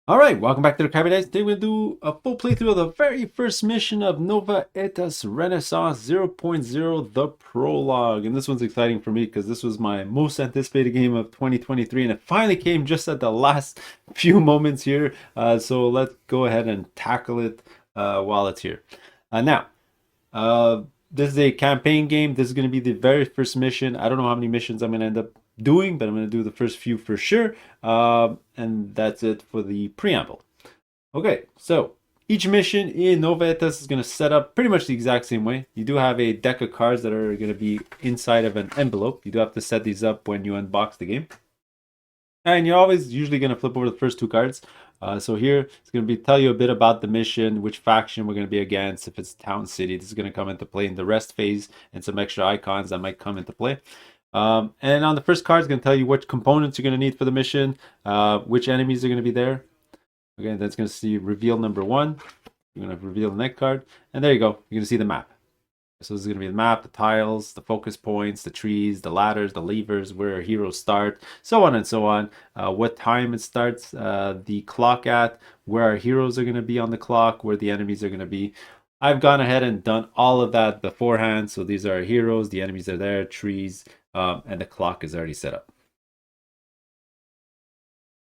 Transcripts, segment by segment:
Alright, welcome back to the Crabby Dice. Today we'll do a full playthrough of the very first mission of Nova Aetas Renaissance 0.0, the Prologue. And this one's exciting for me because this was my most anticipated game of 2023 and it finally came just at the last few moments here. So let's go ahead and tackle it while it's here. Now, this is a campaign game. This is going to be the very first mission. I don't know how many missions I'm going to end up doing, but I'm going to do the first few for sure. And that's it for the preamble. Okay, so each mission in Nova Aetas is going to set up pretty much the exact same way. You do have a deck of cards that are going to be inside of an envelope. You do have to set these up when you unbox the game. And you're always usually going to flip over the first two cards. So here it's going to be tell you a bit about the mission, which faction we're going to be against, if it's town city. This is going to come into play in the rest phase, and some extra icons that might come into play. And on the first card, it's going to tell you which components you're going to need for the mission, which enemies are going to be there. Okay, that's going to see reveal number 1. You're going to reveal the next card, and there you go. You're going to see the map. So this is going to be the map, the tiles, the focus points, the trees, the ladders, the levers, where our heroes start, so on and so on. What time it starts, the clock at, where our heroes are going to be on the clock, where the enemies are going to be. I've gone ahead and done all of that beforehand. So these are our heroes, the enemies are there, trees, and the clock is already set up.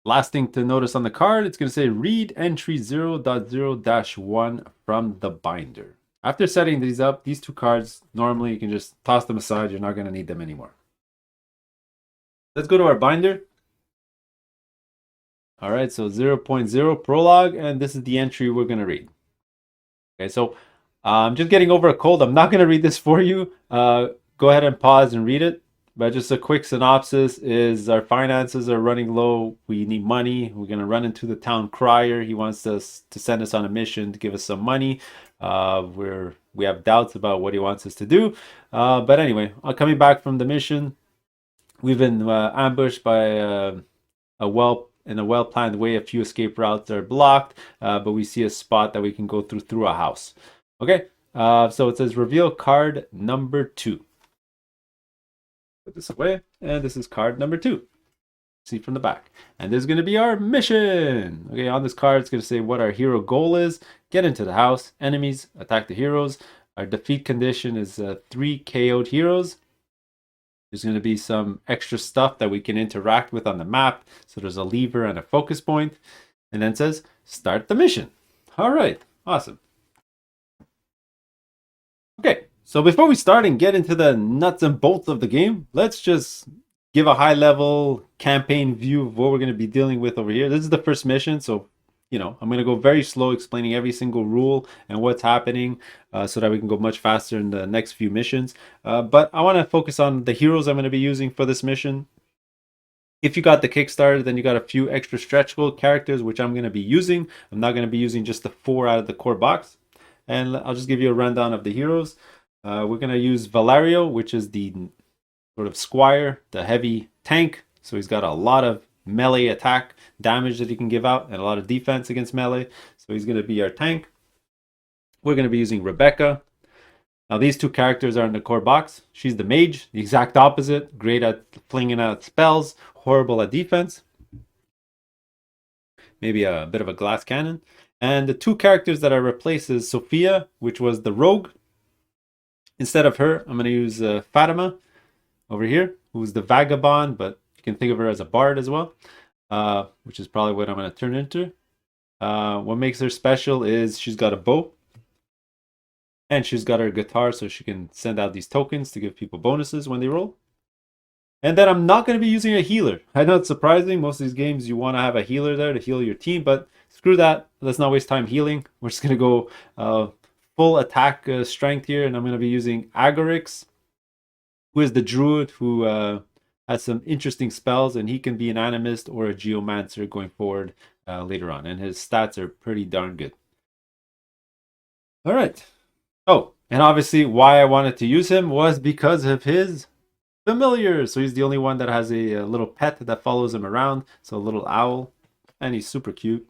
Last thing to notice on the card, it's going to say read entry 0.0-1 from the binder. After setting these up, these two cards, normally you can just toss them aside. You're not going to need them anymore. Let's go to our binder. All right, so 0.0 prologue, and this is the entry we're going to read. Okay, so I'm just getting over a cold. I'm not going to read this for you. Go ahead and pause and read it. But just a quick synopsis is our finances are running low. We need money. We're going to run into the town crier. He wants us to send us on a mission to give us some money. We have doubts about what he wants us to do. But anyway, coming back from the mission, we've been ambushed by in a well-planned way. A few escape routes are blocked, but we see a spot that we can go through a house. Okay, so it says reveal card number 2. Put this away, and this is card number 2. See from the back, and this is going to be our mission. Okay, on this card it's going to say what our hero goal is: get into the house, enemies, attack the heroes. Our defeat condition is 3 KO'd heroes. There's going to be some extra stuff that we can interact with on the map. So there's a lever and a focus point, and then it says start the mission. All right, awesome. Okay, so before we start and get into the nuts and bolts of the game, let's just give a high-level campaign view of what we're going to be dealing with over here. This is the first mission, so I'm going to go very slow explaining every single rule and what's happening so that we can go much faster in the next few missions. But I want to focus on the heroes I'm going to be using for this mission. If you got the Kickstarter, then you got a few extra stretch goal characters, which I'm going to be using. I'm not going to be using just the 4 out of the core box. And I'll just give you a rundown of the heroes. We're going to use Valerio, which is the sort of squire, the heavy tank. So he's got a lot of melee attack damage that he can give out and a lot of defense against melee. So he's going to be our tank. We're going to be using Rebecca. Now these two characters are in the core box. She's the mage, the exact opposite. Great at flinging out spells, horrible at defense. Maybe a bit of a glass cannon. And the two characters that I replace is Sophia, which was the rogue. Instead of her, I'm going to use Fatima over here, who's the vagabond, but you can think of her as a bard as well, which is probably what I'm going to turn into. What makes her special is she's got a bow, and she's got her guitar, so she can send out these tokens to give people bonuses when they roll. And then I'm not going to be using a healer. I know it's surprising. Most of these games, you want to have a healer there to heal your team, but screw that. Let's not waste time healing. We're just going to go full attack strength here, and I'm going to be using Agorix, who is the druid who has some interesting spells, and he can be an animist or a geomancer going forward later on, and his stats are pretty darn good. All right. Oh, and obviously why I wanted to use him was because of his familiar. So he's the only one that has a little pet that follows him around. So a little owl, and he's super cute.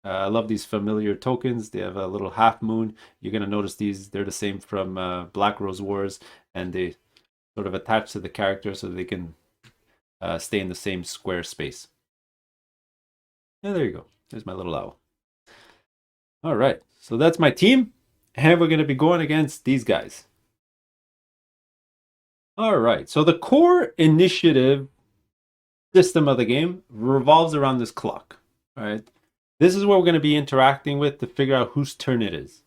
I love these familiar tokens. They have a little half moon. You're going to notice these. They're the same from Black Rose Wars, and they sort of attach to the character so they can stay in the same square space. Yeah, there you go. There's my little owl. All right, so that's my team, and we're going to be going against these guys. All right, so the core initiative system of the game revolves around this clock. All right, this is what we're going to be interacting with to figure out whose turn it is.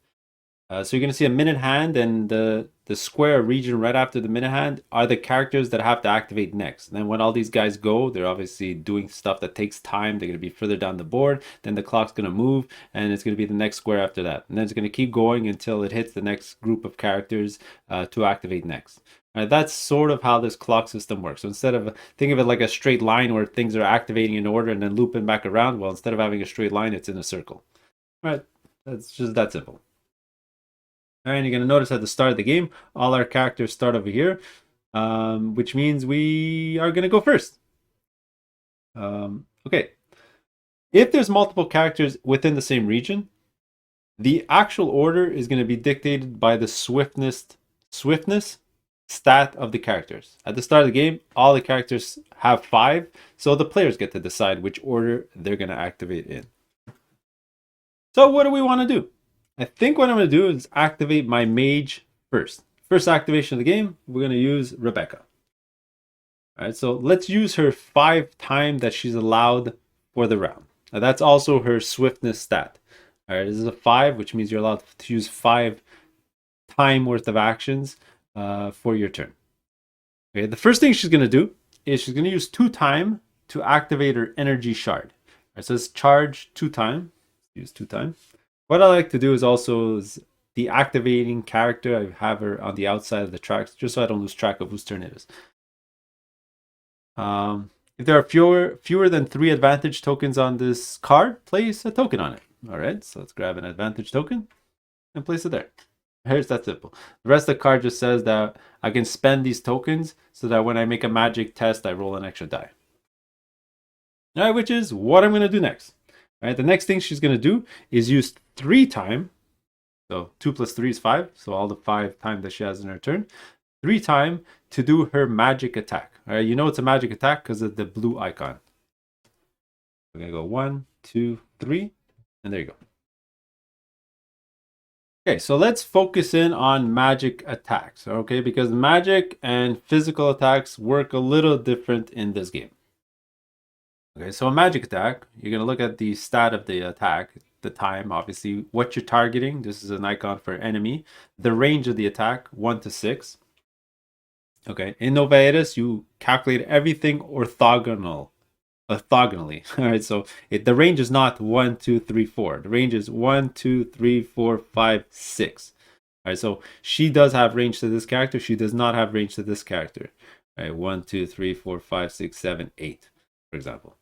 So you're going to see a minute hand, and the square region right after the minute hand are the characters that have to activate next. And then when all these guys go, they're obviously doing stuff that takes time. They're going to be further down the board. Then the clock's going to move, and it's going to be the next square after that. And then it's going to keep going until it hits the next group of characters to activate next. That's sort of how this clock system works. So instead of think of it like a straight line where things are activating in order and then looping back around, well, instead of having a straight line, it's in a circle. All right, that's just that simple. All right, you're going to notice at the start of the game, all our characters start over here, which means we are going to go first. Okay. If there's multiple characters within the same region, the actual order is going to be dictated by the swiftness stat of the characters. At the start of the game, all the characters have 5, so the players get to decide which order they're going to activate in. So what do we want to do? I think what I'm going to do is activate my mage first. First activation of the game, we're going to use Rebecca. All right, so let's use her 5 time that she's allowed for the round. Now that's also her swiftness stat. All right, this is a 5, which means you're allowed to use 5 time worth of actions for your turn. Okay, the first thing she's going to do is she's going to use 2 time to activate her energy shard. All right, so it's charge 2 time. Use 2 time. What I like to do is also the activating character. I have her on the outside of the tracks just so I don't lose track of whose turn it is. If there are fewer than 3 advantage tokens on this card, place a token on it. All right, so let's grab an advantage token and place it there. Here's that simple. The rest of the card just says that I can spend these tokens so that when I make a magic test, I roll an extra die. All right, which is what I'm going to do next. All right, the next thing she's going to do is use 3 time. So 2 plus 3 is 5. So all the 5 time that she has in her turn. 3 time to do her magic attack. All right, you know it's a magic attack because of the blue icon. We're going to go 1, 2, 3. And there you go. Okay, so let's focus in on magic attacks. Okay, because magic and physical attacks work a little different in this game. Okay, so a magic attack, you're going to look at the stat of the attack, the time, obviously, what you're targeting. This is an icon for enemy. The range of the attack, 1 to 6. Okay, in Nova Aetas, you calculate everything orthogonally. All right, so the range is not 1, 2, 3, 4. The range is 1, 2, 3, 4, 5, 6. All right, so she does have range to this character. She does not have range to this character. All right, 1, 2, 3, 4, 5, 6, 7, 8, for example.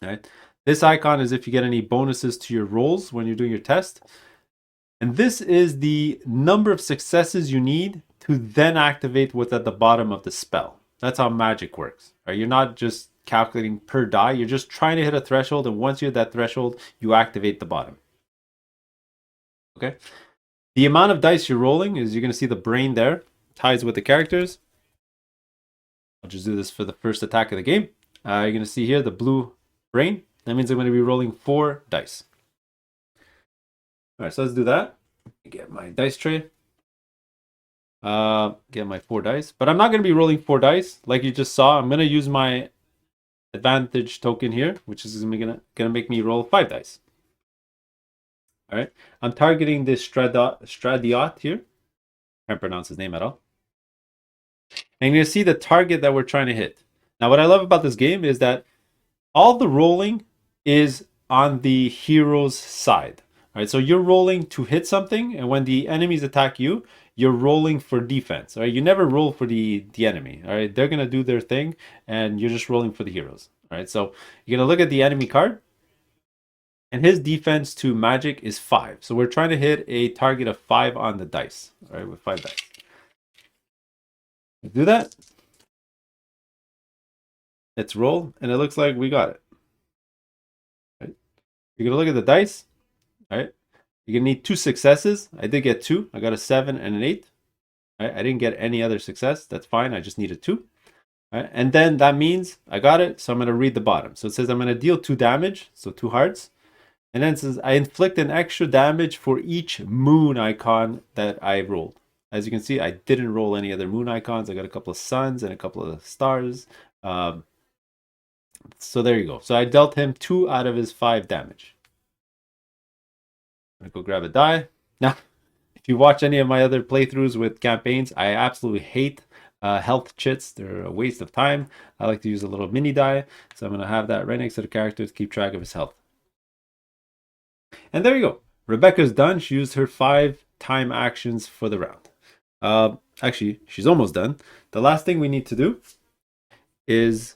All right, this icon is if you get any bonuses to your rolls when you're doing your test. And this is the number of successes you need to then activate what's at the bottom of the spell. That's how magic works. Right? You're not just calculating per die. You're just trying to hit a threshold, and once you hit that threshold, you activate the bottom. Okay. The amount of dice you're rolling is you're going to see the brain there, ties with the characters. I'll just do this for the first attack of the game. You're going to see here the blue brain. That means I'm going to be rolling 4 dice. All right, so let's do that. Get my dice tray. Get my 4 dice. But I'm not going to be rolling 4 dice like you just saw. I'm going to use my advantage token here, which is going to make me roll 5 dice. All right, I'm targeting this Stradiot here. Can't pronounce his name at all. And you're going to see the target that we're trying to hit. Now, what I love about this game is that all the rolling is on the hero's side. All right, so you're rolling to hit something, and when the enemies attack you, you're rolling for defense. All right, you never roll for the enemy. All right, they're gonna do their thing, and you're just rolling for the heroes. All right, so you're gonna look at the enemy card, and his defense to magic is 5. So we're trying to hit a target of 5 on the dice. All right, with 5 dice. Do that. Let's roll, and it looks like we got it. All right. You're gonna look at the dice. All right, you're gonna need 2 successes. I did get 2. I got a 7 and an 8. All right, I didn't get any other success. That's fine. I just needed 2. Right? And then that means I got it, so I'm going to read the bottom. So it says I'm going to deal 2 damage, so 2 hearts. And then it says I inflict an extra damage for each moon icon that I rolled. As you can see, I didn't roll any other moon icons. I got a couple of suns and a couple of stars. So there you go. So I dealt him 2 out of his 5 damage. I'm going to go grab a die. Now, if you watch any of my other playthroughs with campaigns, I absolutely hate health chits. They're a waste of time. I like to use a little mini die. So I'm going to have that right next to the character to keep track of his health. And there you go. Rebecca's done. She used her 5 time actions for the round. Actually, she's almost done. The last thing we need to do is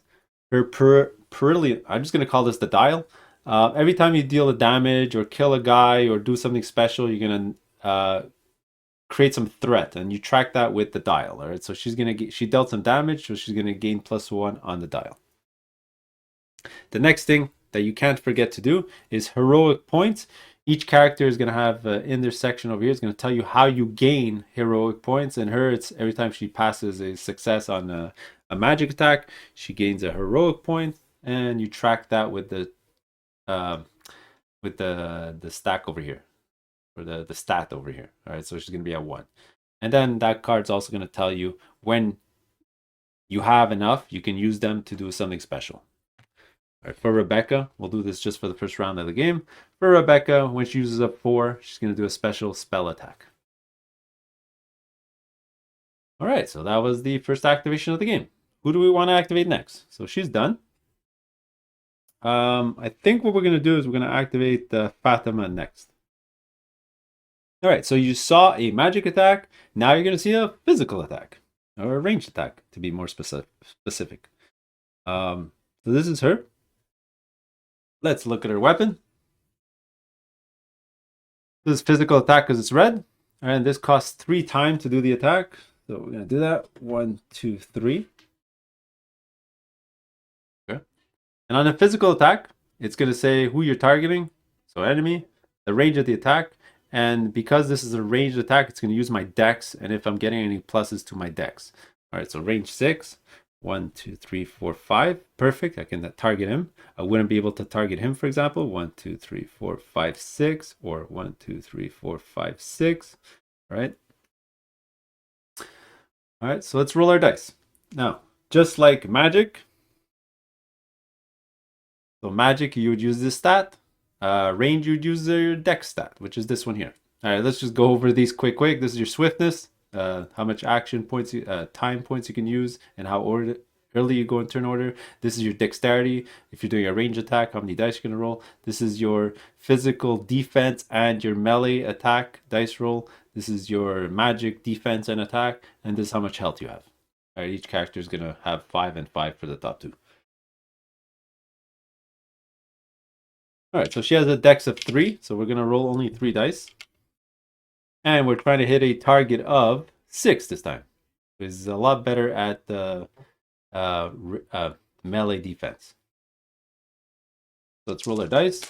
her Perillion. I'm just going to call this the dial. Every time you deal a damage or kill a guy or do something special, you're going to create some threat, and you track that with the dial. All right, so she dealt some damage, so she's going to gain +1 on the dial. The next thing that you can't forget to do is heroic points. Each character is going to have in their section over here, is going to tell you how you gain heroic points. And her, it's every time she passes a success on a magic attack, she gains a heroic point, and you track that with the stack over here, or the stat over here. All right, so she's going to be at 1. And then that card's also going to tell you when you have enough, you can use them to do something special. All right, for Rebecca, we'll do this just for the first round of the game. For Rebecca, when she uses up 4, she's going to do a special spell attack. All right, so that was the first activation of the game. Who do we want to activate next? So she's done. I think what we're going to do is we're going to activate Fatima next. All right, so you saw a magic attack. Now you're going to see a physical attack, or a ranged attack, to be more specific. So this is her. Let's look at her weapon. This is physical attack because it's red. And this costs 3 time to do the attack. So we're going to do that. 1, 2, 3. Okay. And on a physical attack, it's going to say who you're targeting. So enemy, the range of the attack. And because this is a ranged attack, it's going to use my dex. And if I'm getting any pluses to my dex. All right, so range 6. 1, 2, 3, 4, 5. Perfect. I can target him. I wouldn't be able to target him, for example. 1, 2, 3, 4, 5, 6. Or 1, 2, 3, 4, 5, 6. All right. All right, so let's roll our dice. Now, just like magic. So magic, you would use this stat. Range, you'd use your dex stat, which is this one here. All right, let's just go over these quick. This is your swiftness. How much action points, time points you can use, and how early you go in turn order. This is your dexterity. If you're doing a range attack, how many dice you're going to roll. This is your physical defense and your melee attack dice roll. This is your magic defense and attack, and this is how much health you have. All right, each character is going to have 5 and 5 for the top 2. All right, so she has a dex of 3, so we're going to roll only 3 dice. And we're trying to hit a target of 6 this time. It's a lot better at the melee defense. So let's roll our dice.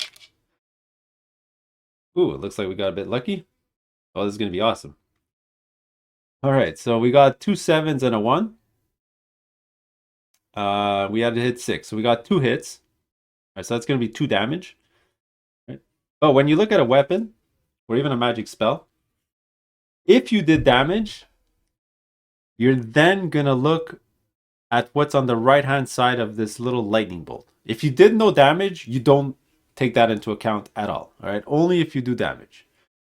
Ooh, it looks like we got a bit lucky. Oh, this is going to be awesome. All right, so we got 2 7s and a 1. We had to hit 6, so we got 2 hits. All right, so that's going to be 2 damage. Right. But when you look at a weapon, or even a magic spell, if you did damage, you're then going to look at what's on the right-hand side of this little lightning bolt. If you did no damage, you don't take that into account at all. All right, only if you do damage.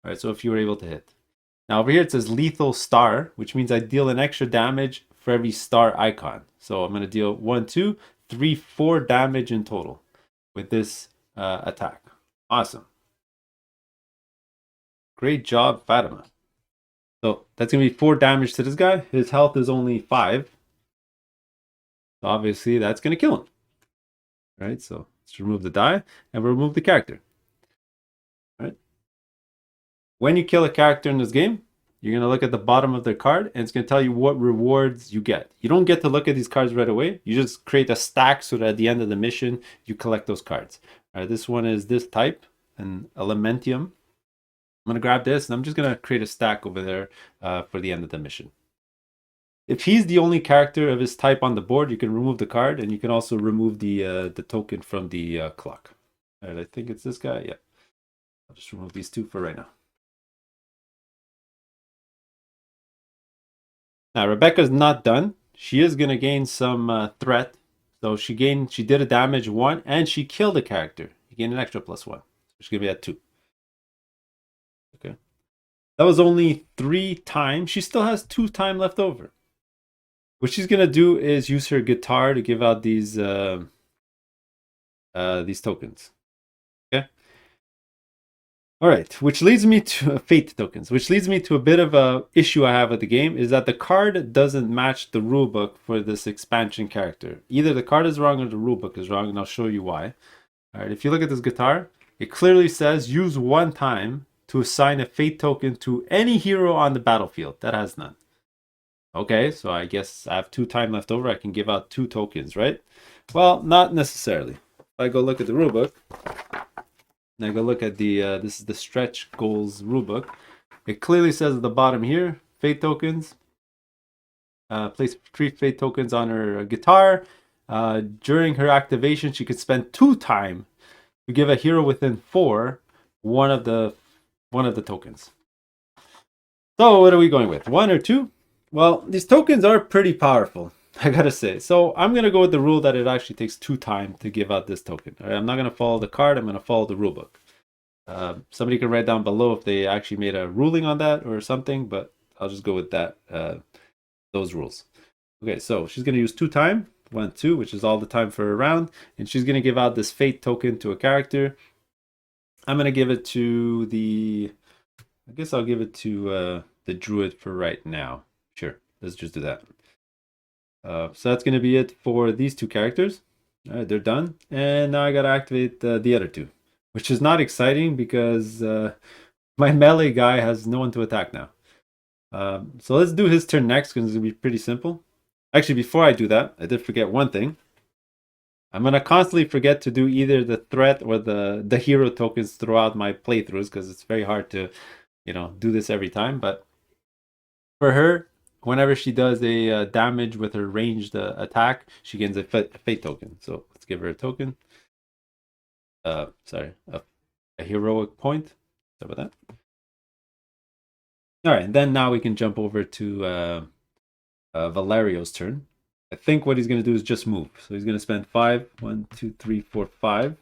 All right, so if you were able to hit. Now over here it says lethal star, which means I deal an extra damage for every star icon. So I'm going to deal 1, 2, 3, 4 damage in total with this attack. Awesome. Great job, Fatima. So that's going to be 4 damage to this guy. His health is only 5. So obviously that's going to kill him. All right, so let's remove the die and we'll remove the character. All right. When you kill a character in this game, you're going to look at the bottom of their card and it's going to tell you what rewards you get. You don't get to look at these cards right away. You just create a stack so that at the end of the mission, you collect those cards. All right, this one is this type, an Elementium. I'm going to grab this and I'm just going to create a stack over there for the end of the mission. if he's the only character of his type on the board, you can remove the card, and you can also remove the token from the clock. All right, I think it's this guy. Yeah, I'll just remove these two for right now. Now Rebecca's not done. She is gonna gain some threat. So she did a damage 1, and she killed a character. You gain an extra +1. So she's gonna be at 2. Okay. That was only 3 times. She still has 2 time left over. What she's gonna do is use her guitar to give out these tokens. Okay. All right, which leads me to fate tokens, which leads me to a bit of a issue I have with the game, is that the card doesn't match the rulebook for this expansion character. Either the card is wrong or the rulebook is wrong, and I'll show you why. All right, if you look at this guitar, it clearly says use 1 time to assign a fate token to any hero on the battlefield. That has none. Okay, so I guess I have 2 time left over. I can give out 2 tokens, right? Well, not necessarily. If I go look at the rulebook, and I go look at the, this is the stretch goals rulebook. It clearly says at the bottom here, fate tokens. Place 3 fate tokens on her guitar. During her activation, she could spend 2 time to give a hero within 4 one of the tokens. So what are we going with? 1 or 2? Well, these tokens are pretty powerful, I gotta say. So I'm gonna go with the rule that it actually takes 2 time to give out this token. All right, I'm not gonna follow the card. I'm gonna follow the rule book. Somebody can write down below if they actually made a ruling on that or something, but I'll just go with that. Those rules. Okay, so she's gonna use 2 time, 1, 2, which is all the time for a round, and she's gonna give out this fate token to a character. I'm gonna give it to the. I guess I'll give it to the druid for right now. Sure, let's just do that. So that's going to be it for these 2 characters. All right, they're done. And now I got to activate the other 2, which is not exciting because my melee guy has no one to attack now. So let's do his turn next because it's going to be pretty simple. Actually, before I do that, I did forget one thing. I'm going to constantly forget to do either the threat or the hero tokens throughout my playthroughs because it's very hard to, do this every time. But for her, whenever she does a damage with her ranged attack, she gains a fate token. So let's give her a token. Sorry, a heroic point. Sorry about that. All right, and then now we can jump over to Valerio's turn. I think what he's going to do is just move. So he's going to spend 5, 1, 2, 3, 4, 5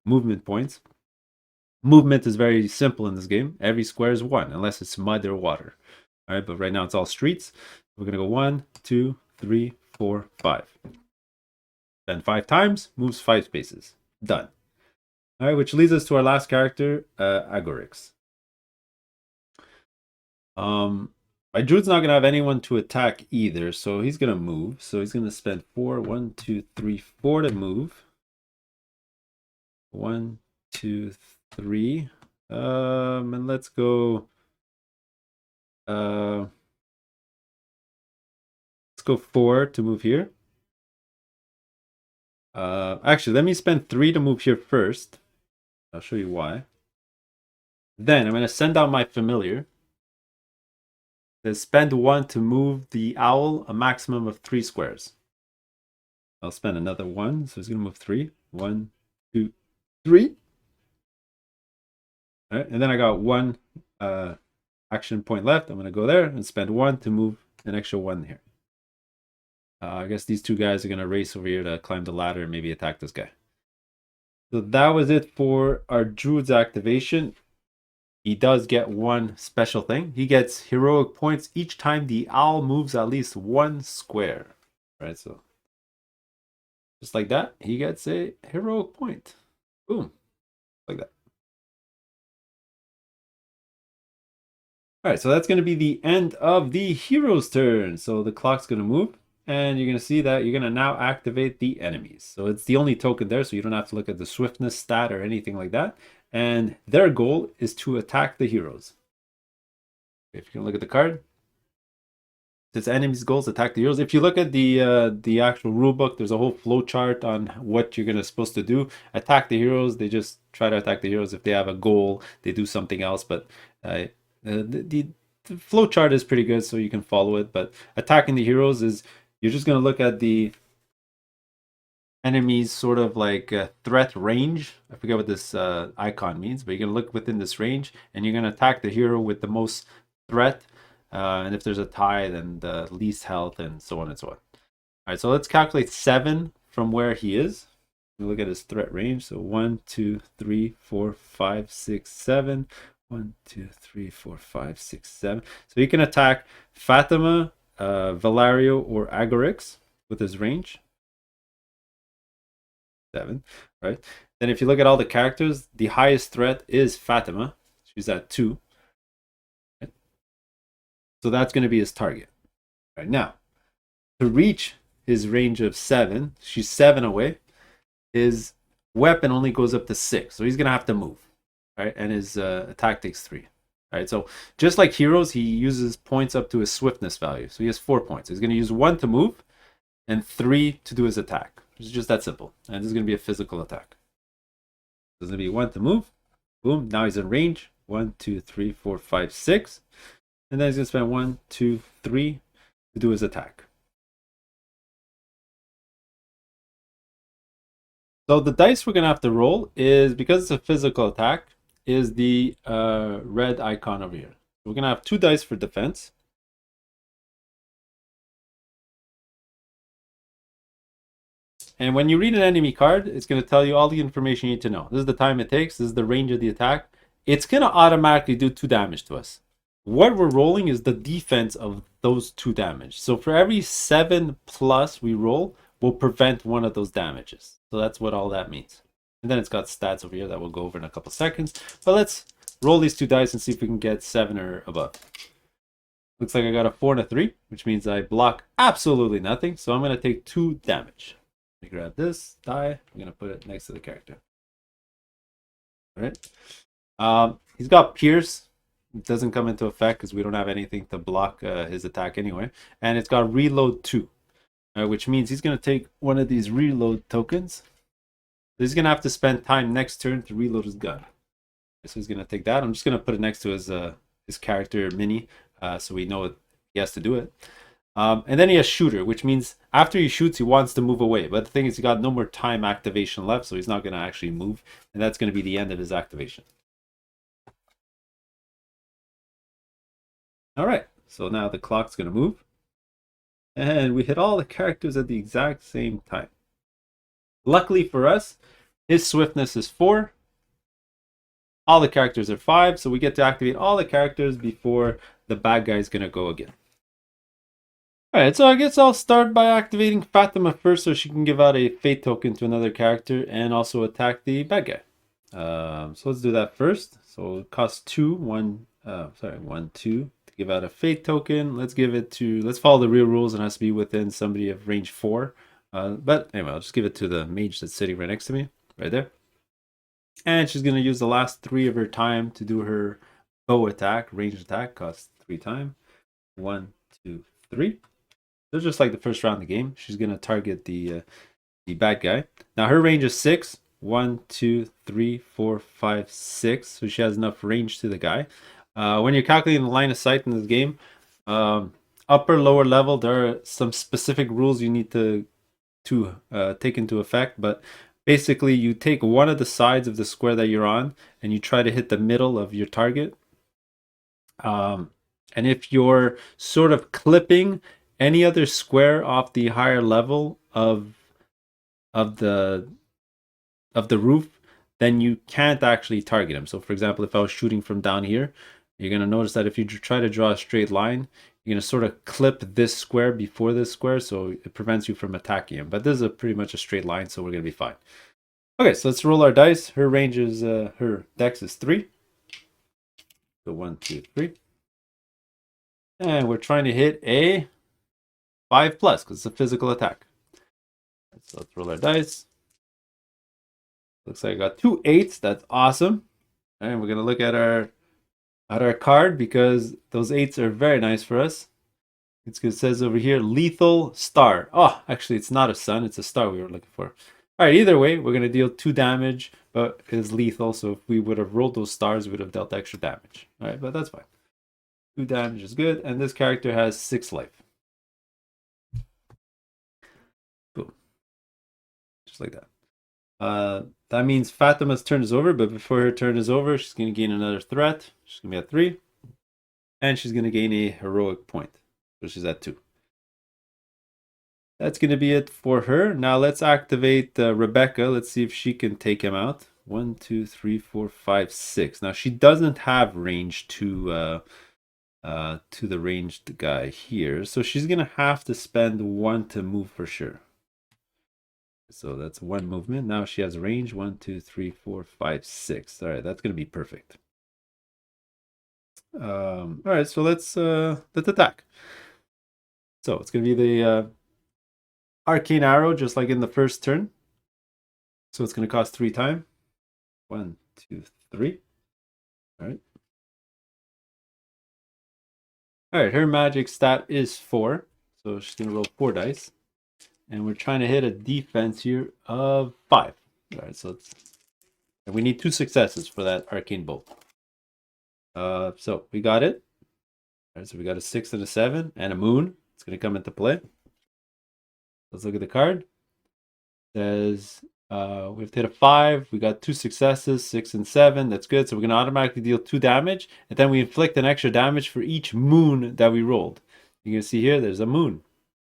movement points. Movement is very simple in this game. Every square is 1, unless it's mud or water. All right, but right now it's all streets. We're going to go 1, 2, 3, 4, 5. Then 5 times, moves 5 spaces. Done. All right, which leads us to our last character, Agorix. My druid's not going to have anyone to attack either, so he's going to move. So he's going to spend 4, 1, 2, 3, 4 to move. 1, 2, 3. And let's go. Let's go 4 to move here. Actually, let me spend 3 to move here first. I'll show you why. Then I'm going to send out my familiar. Then spend 1 to move the owl a maximum of 3 squares. I'll spend another 1, so it's going to move 3. 1, 2, 3. All right, and then I got 1 action point left. I'm going to go there and spend 1 to move an extra 1 here. I guess these 2 guys are going to race over here to climb the ladder and maybe attack this guy. So that was it for our druid's activation. He does get one special thing. He gets heroic points each time the owl moves at least 1 square. Right, so just like that, he gets a heroic point. Boom, like that. All right, so that's going to be the end of the hero's turn. So the clock's going to move, and you're going to see that you're going to now activate the enemies. So it's the only token there, so you don't have to look at the swiftness stat or anything like that. And their goal is to attack the heroes. If you can look at the card, it's enemies' goals, attack the heroes. If you look at the actual rule book, there's a whole flow chart on what you're supposed to do. Attack the heroes. They just try to attack the heroes. If they have a goal, they do something else. But the the flow chart is pretty good, so you can follow it. But attacking the heroes is you're just gonna look at the enemy's sort of like threat range. I forget what this icon means, but you're gonna look within this range, and you're gonna attack the hero with the most threat. And if there's a tie, then the least health, and so on and so on. All right, so let's calculate 7 from where he is. We look at his threat range. So 1, 2, 3, 4, 5, 6, 7. 1, 2, 3, 4, 5, 6, 7. So he can attack Fatima, Valerio, or Agorix with his range. 7, right? Then if you look at all the characters, the highest threat is Fatima. She's at 2. Right? So that's going to be his target. Right now, to reach his range of 7, she's 7 away. His weapon only goes up to 6, so he's going to have to move. Right? And his attack takes 3. Right? So just like heroes, he uses points up to his swiftness value. So he has 4 points. He's going to use 1 to move and 3 to do his attack. It's just that simple. And this is going to be a physical attack. There's going to be 1 to move. Boom. Now he's in range. 1, 2, 3, 4, 5, 6. And then he's going to spend 1, 2, 3 to do his attack. So the dice we're going to have to roll is, because it's a physical attack, is the red icon over here. We're going to have 2 dice for defense. And when you read an enemy card, it's going to tell you all the information you need to know. This is the time it takes. This is the range of the attack. It's going to automatically do 2 damage to us. What we're rolling is the defense of those 2 damage. So for every 7 plus we roll, we'll prevent 1 of those damages. So that's what all that means. And then it's got stats over here that we'll go over in a couple seconds. But let's roll these 2 dice and see if we can get 7 or above. Looks like I got a 4 and a 3, which means I block absolutely nothing. So I'm going to take 2 damage. Let me grab this die. I'm going to put it next to the character. All right. He's got Pierce. It doesn't come into effect because we don't have anything to block his attack anyway. And it's got Reload 2, which means he's going to take one of these reload tokens. He's going to have to spend time next turn to reload his gun. So he's going to take that. I'm just going to put it next to his character mini so we know he has to do it. And then he has Shooter, which means after he shoots, he wants to move away. But the thing is, he got no more time activation left, so he's not going to actually move. And that's going to be the end of his activation. All right, so now the clock's going to move. And we hit all the characters at the exact same time. Luckily for us, his swiftness is 4. All the characters are 5, so we get to activate all the characters before the bad guy is going to go again. Alright, so I guess I'll start by activating Fatima first so she can give out a fate token to another character and also attack the bad guy. So let's do that first. So it costs 2, 1, 2 to give out a fate token. Let's follow the real rules and it has to be within somebody of range 4. But anyway, I'll just give it to the mage that's sitting right next to me, right there. And she's going to use the last 3 of her time to do her bow attack, ranged attack, costs 3 time. 1, 2, 3. So just like the first round of the game, she's going to target the bad guy. Now her range is 6. 1, 2, 3, 4, 5, 6. So she has enough range to the guy. When you're calculating the line of sight in this game, upper, lower level, there are some specific rules you need to take into effect. But basically, you take one of the sides of the square that you're on, and you try to hit the middle of your target. And if you're sort of clipping any other square off the higher level of the roof, then you can't actually target him. So for example, if I was shooting from down here, you're going to notice that if you try to draw a straight line, you're going to sort of clip this square before this square, so it prevents you from attacking him. But this is pretty much a straight line, so we're going to be fine. Okay, so let's roll our dice. Her range is, her dex is 3. So 1, 2, 3. And we're trying to hit a 5 plus because it's a physical attack. So let's roll our dice. Looks like I got 2 8s. That's awesome. And we're gonna look at our card because those 8s are very nice for us. It says over here, lethal star. Oh, actually, it's not a sun. It's a star we were looking for. All right. Either way, we're gonna deal 2 damage, but it's lethal. So if we would have rolled those stars, we would have dealt extra damage. All right, but that's fine. 2 damage is good, and this character has 6 life. Boom. Just like that. That means Fatima's turn is over, but before her turn is over, she's going to gain another threat. She's going to be at 3. And she's going to gain a heroic point, so she's at 2. That's going to be it for her. Now let's activate Rebecca. Let's see if she can take him out. 1, 2, 3, 4, 5, 6. Now she doesn't have range to the ranged guy here, so she's going to have to spend 1 to move for sure. So that's 1 movement. Now she has range 1, 2, 3, 4, 5, 6. All right, that's going to be perfect. All right, so let's attack. So it's going to be the arcane arrow, just like in the first turn. So it's going to cost 3 time. 1, 2, 3. All right. All right, her magic stat is 4, so she's going to roll 4 dice. And we're trying to hit a defense here of 5. All right, so and we need 2 successes for that arcane bolt. So we got it. All right, so we got a 6 and a 7 and a moon. It's going to come into play. Let's look at the card. It says we have to hit a 5. We got 2 successes, 6 and 7. That's good. So we're going to automatically deal 2 damage, and then we inflict an extra damage for each moon that we rolled. You can see here, there's a moon.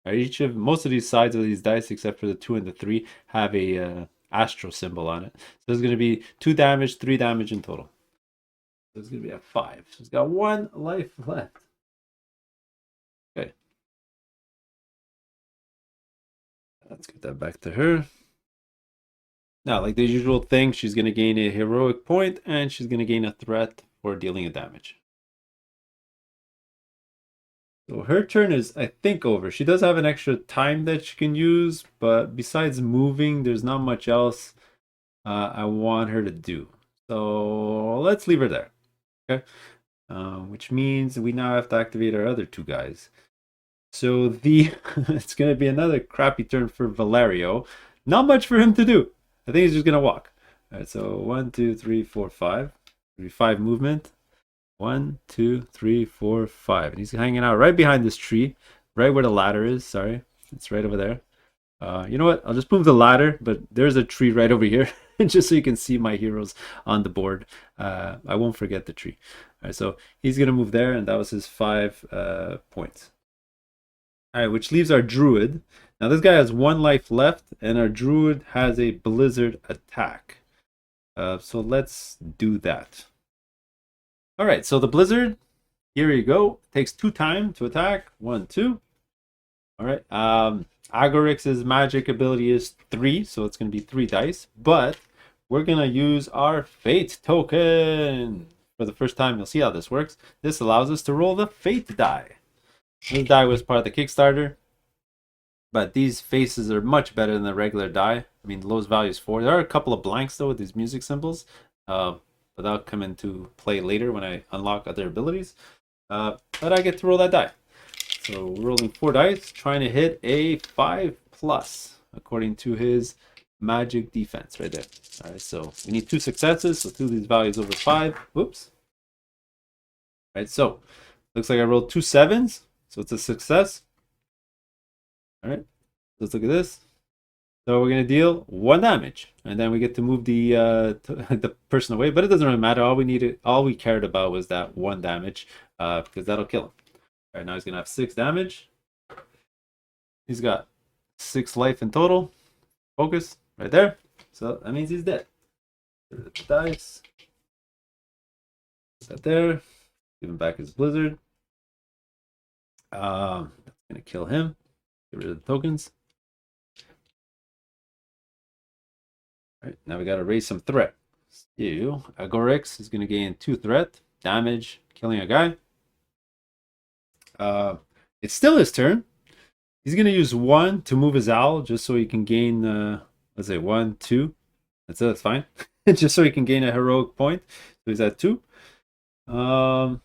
Right, most of these sides of these dice, except for the 2 and the 3, have a astro symbol on it. So it's going to be 2 damage, 3 damage in total. So it's going to be a 5. So it's got 1 life left. Okay. Let's get that back to her. Now, like the usual thing, she's going to gain a heroic point, and she's going to gain a threat for dealing a damage. So her turn is, I think, over. She does have an extra time that she can use, but besides moving, there's not much else I want her to do. So let's leave her there. Okay. Which means we now have to activate our other 2 guys. So it's going to be another crappy turn for Valerio. Not much for him to do. I think he's just going to walk. All right, so 1, 2, 3, 4, 5. 5 movement. 1, 2, 3, 4, 5. And he's hanging out right behind this tree, right where the ladder is. Sorry, it's right over there. You know what? I'll just move the ladder, but there's a tree right over here, just so you can see my heroes on the board. I won't forget the tree. All right, so he's going to move there, and that was his 5 points. All right, which leaves our druid. Now this guy has 1 life left, and our druid has a blizzard attack. So let's do that. All right, so the blizzard, here you go. It takes 2 time to attack. 1, 2. All right. Agorix's magic ability is 3, so it's going to be 3 dice. But we're going to use our fate token. For the first time, you'll see how this works. This allows us to roll the fate die. This die was part of the Kickstarter, but these faces are much better than the regular die. I mean, the lowest value is 4. There are a couple of blanks, though, with these music symbols. But that'll come into play later when I unlock other abilities. But I get to roll that die. So we're rolling 4 dice, trying to hit a 5+, according to his magic defense right there. All right, so we need 2 successes, so 2 of these values over 5. Whoops. All right, so looks like I rolled 2 7s, so it's a success. All right, let's look at this. So we're gonna deal 1 damage, and then we get to move the person away. But it doesn't really matter. All we cared about was that 1 damage, because that'll kill him. All right, now he's gonna have 6 damage. He's got 6 life in total. Focus right there. So that means he's dead. The dice. Put that there. Give him back his blizzard. That's gonna kill him. Get rid of the tokens. All right, now we gotta raise some threat. So Agorix is gonna gain 2 threat, damage, killing a guy. It's still his turn. He's gonna use 1 to move his owl, just so he can gain let's say 1, 2. That's fine. Just so he can gain a heroic point. So he's at 2. And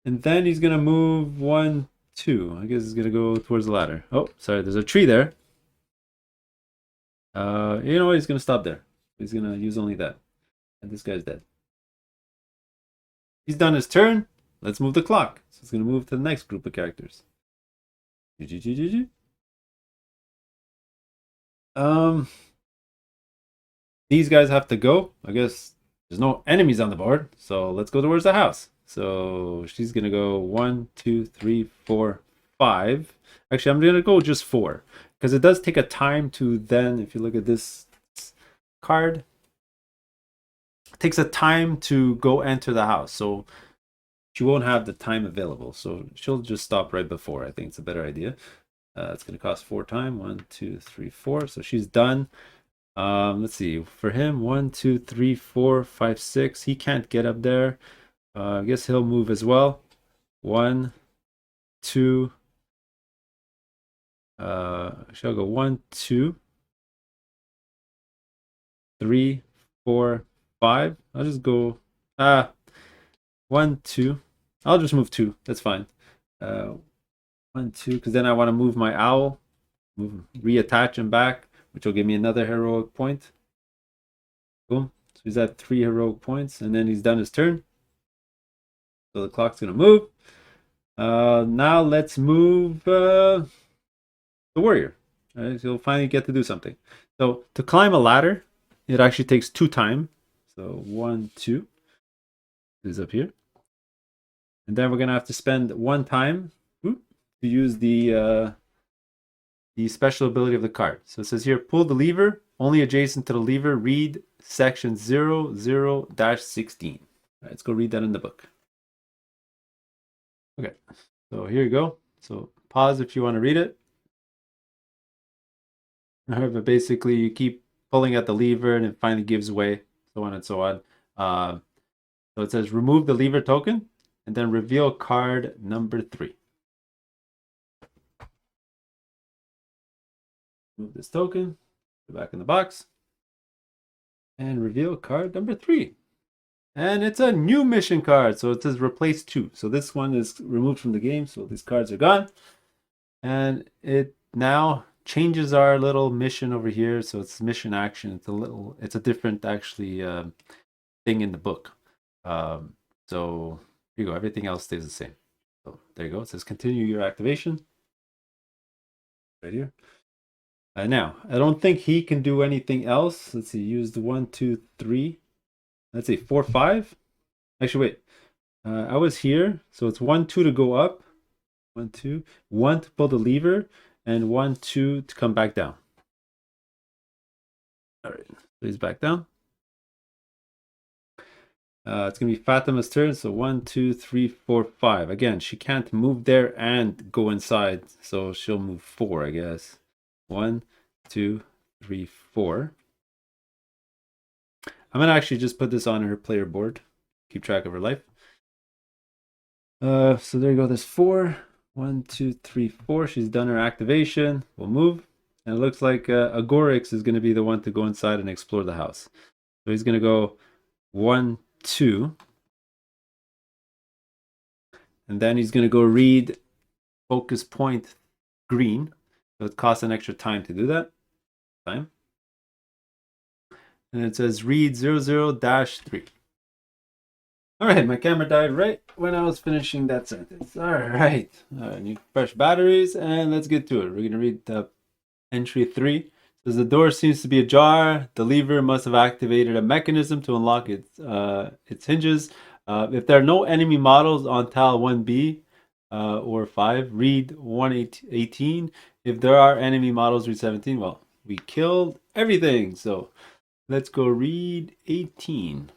then he's gonna move 1, 2. I guess he's gonna go towards the ladder. Oh, sorry, there's a tree there. You know what? He's gonna stop there. He's gonna use only that. And this guy's dead. He's done his turn. let's move the clock. So it's going to move to the next group of characters. Um, these guys have to go. I guess there's no enemies on the board, so let's go towards the house. So she's gonna go 1, 2, 3, 4, 5. Actually, I'm gonna go just 4 because it does take a time to then. If you look at this card, it takes a time to go enter the house, so she won't have the time available. So she'll just stop right before. I think it's a better idea. It's gonna cost 4 time. 1, 2, 3, 4. So she's done. Let's see. For him, 1, 2, 3, 4, 5, 6. He can't get up there. I guess he'll move as well. 1, 2. Shall go 1, 2, 3, 4, 5. I'll just go 1, 2. I'll just move 2. That's fine. 1, 2, because then I want to move my owl, reattach him back, which will give me another heroic point. Boom. So he's at 3 heroic points, and then he's done his turn. So the clock's gonna move. Now let's move the warrior. All right, so he'll finally get to do something. So to climb a ladder, it actually takes 2 time. So 1, 2 is up here, and then we're gonna have to spend 1 time to use the special ability of the card. So it says here, pull the lever, only adjacent to the lever, read section 00-16. All right, let's go read that in the book. Okay, so here you go. So pause if you want to read it. All right, but basically you keep pulling at the lever and it finally gives way, so on and so on. So it says remove the lever token and then reveal card number 3. Move this token, put it back in the box, and reveal card number 3. And it's a new mission card, so it says replace 2. So this one is removed from the game, so these cards are gone. And it now changes our little mission over here. So it's mission action. It's a different actually thing in the book. So here you go. Everything else stays the same. So there you go. It says continue your activation. Right here. Now, I don't think he can do anything else. Let's see, use the 1, 2, 3. Let's see, 4, 5. Actually, wait. I was here, so it's 1, 2 to go up. 1, 2. 1 to pull the lever, and 1, 2 to come back down. All right, so he's back down. It's gonna be Fatima's turn. So 1, 2, 3, 4, 5. Again, she can't move there and go inside, so she'll move 4, I guess. 1, 2, 3, 4. I'm gonna actually just put this on her player board, keep track of her life. So there you go. There's 4. 1, 2, 3, 4. She's done her activation. We'll move, and it looks like Agorix is gonna be the one to go inside and explore the house. So he's gonna go 1, 2, and then he's gonna go read focus point green. So it costs an extra time to do that. Time. And it says read 00-3. All right, my camera died right when I was finishing that sentence. All right, need fresh batteries, and let's get to it. We're gonna read entry 3. It says the door seems to be ajar. The lever must have activated a mechanism to unlock its hinges. If there are no enemy models on tile 1B or 5, read 118. If there are enemy models, read 17. Well, we killed everything, so let's go read 18.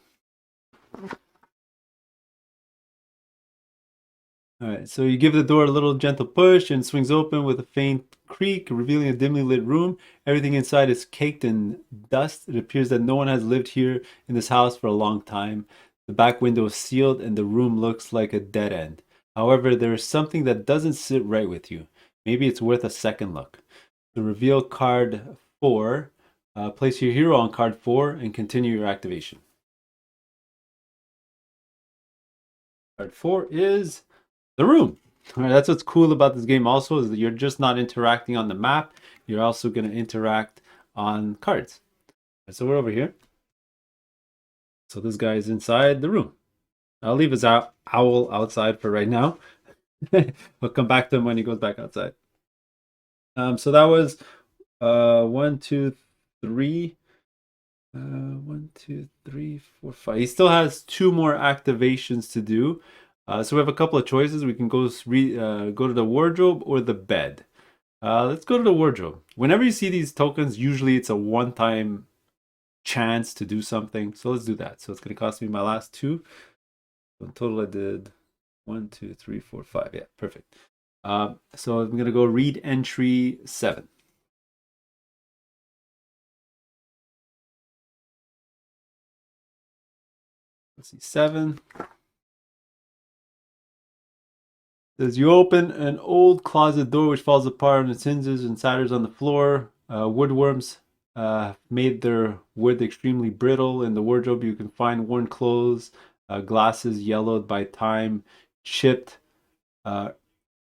All right, so you give the door a little gentle push and it swings open with a faint creak, revealing a dimly lit room. Everything inside is caked in dust. It appears that no one has lived here in this house for a long time. The back window is sealed and the room looks like a dead end. However, there is something that doesn't sit right with you. Maybe it's worth a second look. To reveal card 4, place your hero on card 4 and continue your activation. Card 4 is the room. All right, that's what's cool about this game also, is that you're just not interacting on the map. You're also going to interact on cards. So we're over here. So this guy is inside the room. I'll leave his owl outside for right now. We'll come back to him when he goes back outside. So that was 1, 2, 3. 1, 2, 3, 4, 5. He still has 2 more activations to do. So we have a couple of choices. We can go to the wardrobe or the bed. Let's go to the wardrobe. Whenever you see these tokens, usually it's a one-time chance to do something. So let's do that. So it's going to cost me my last 2. So in total, I did 1, 2, 3, 4, 5. Yeah, perfect. So I'm going to go read entry 7. Let's see, 7. Says you open an old closet door which falls apart on its hinges and shatters on the floor. Woodworms made their wood extremely brittle. In the wardrobe, you can find worn clothes, glasses yellowed by time, chipped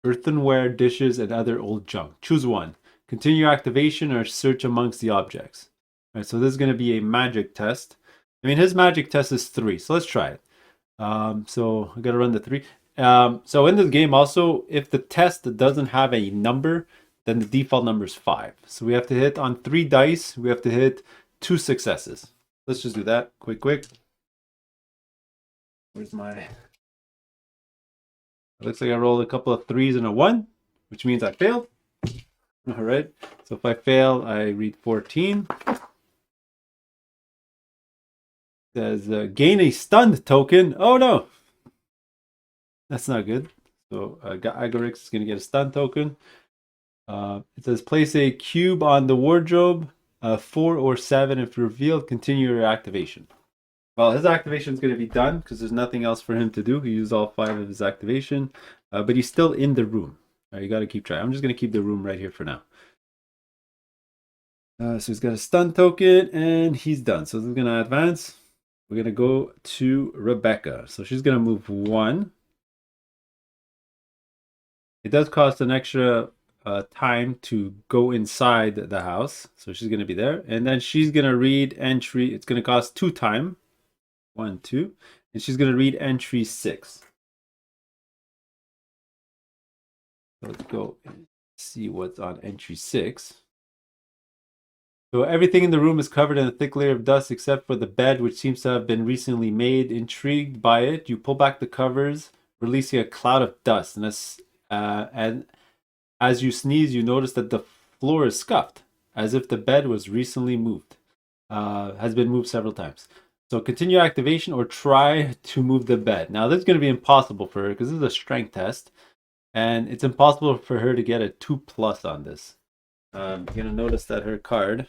earthenware, dishes, and other old junk. Choose one. Continue activation or search amongst the objects. All right, so this is going to be a magic test. I mean, his magic test is 3, so let's try it. So I got to run the 3. So in this game also, if the test doesn't have a number, then the default number is 5. So we have to hit on 3 dice. We have to hit 2 successes. Let's just do that quick. Where's my... It looks like I rolled a couple of 3s and a 1, which means I failed. All right. So if I fail, I read 14. It says gain a stunned token. Oh no. That's not good. So Agorix is going to get a stun token. It says place a cube on the wardrobe, 4 or 7 if revealed. Continue your activation. Well, his activation is going to be done because there's nothing else for him to do. He used all 5 of his activation, but he's still in the room. All right, you got to keep trying. I'm just going to keep the room right here for now. So he's got a stun token and he's done. So this is going to advance. We're going to go to Rebecca. So she's going to move 1. It does cost an extra time to go inside the house. So she's going to be there. And then she's going to read entry. It's going to cost 2 time. 1, 2. And she's going to read entry 6. So let's go and see what's on entry 6. So everything in the room is covered in a thick layer of dust except for the bed, which seems to have been recently made. Intrigued by it, you pull back the covers, releasing a cloud of dust. And as you sneeze, you notice that the floor is scuffed, as if the bed was recently moved. Has been moved several times. So continue activation or try to move the bed. Now this is going to be impossible for her because this is a strength test. And it's impossible for her to get a 2+ on this. You're going to notice that her card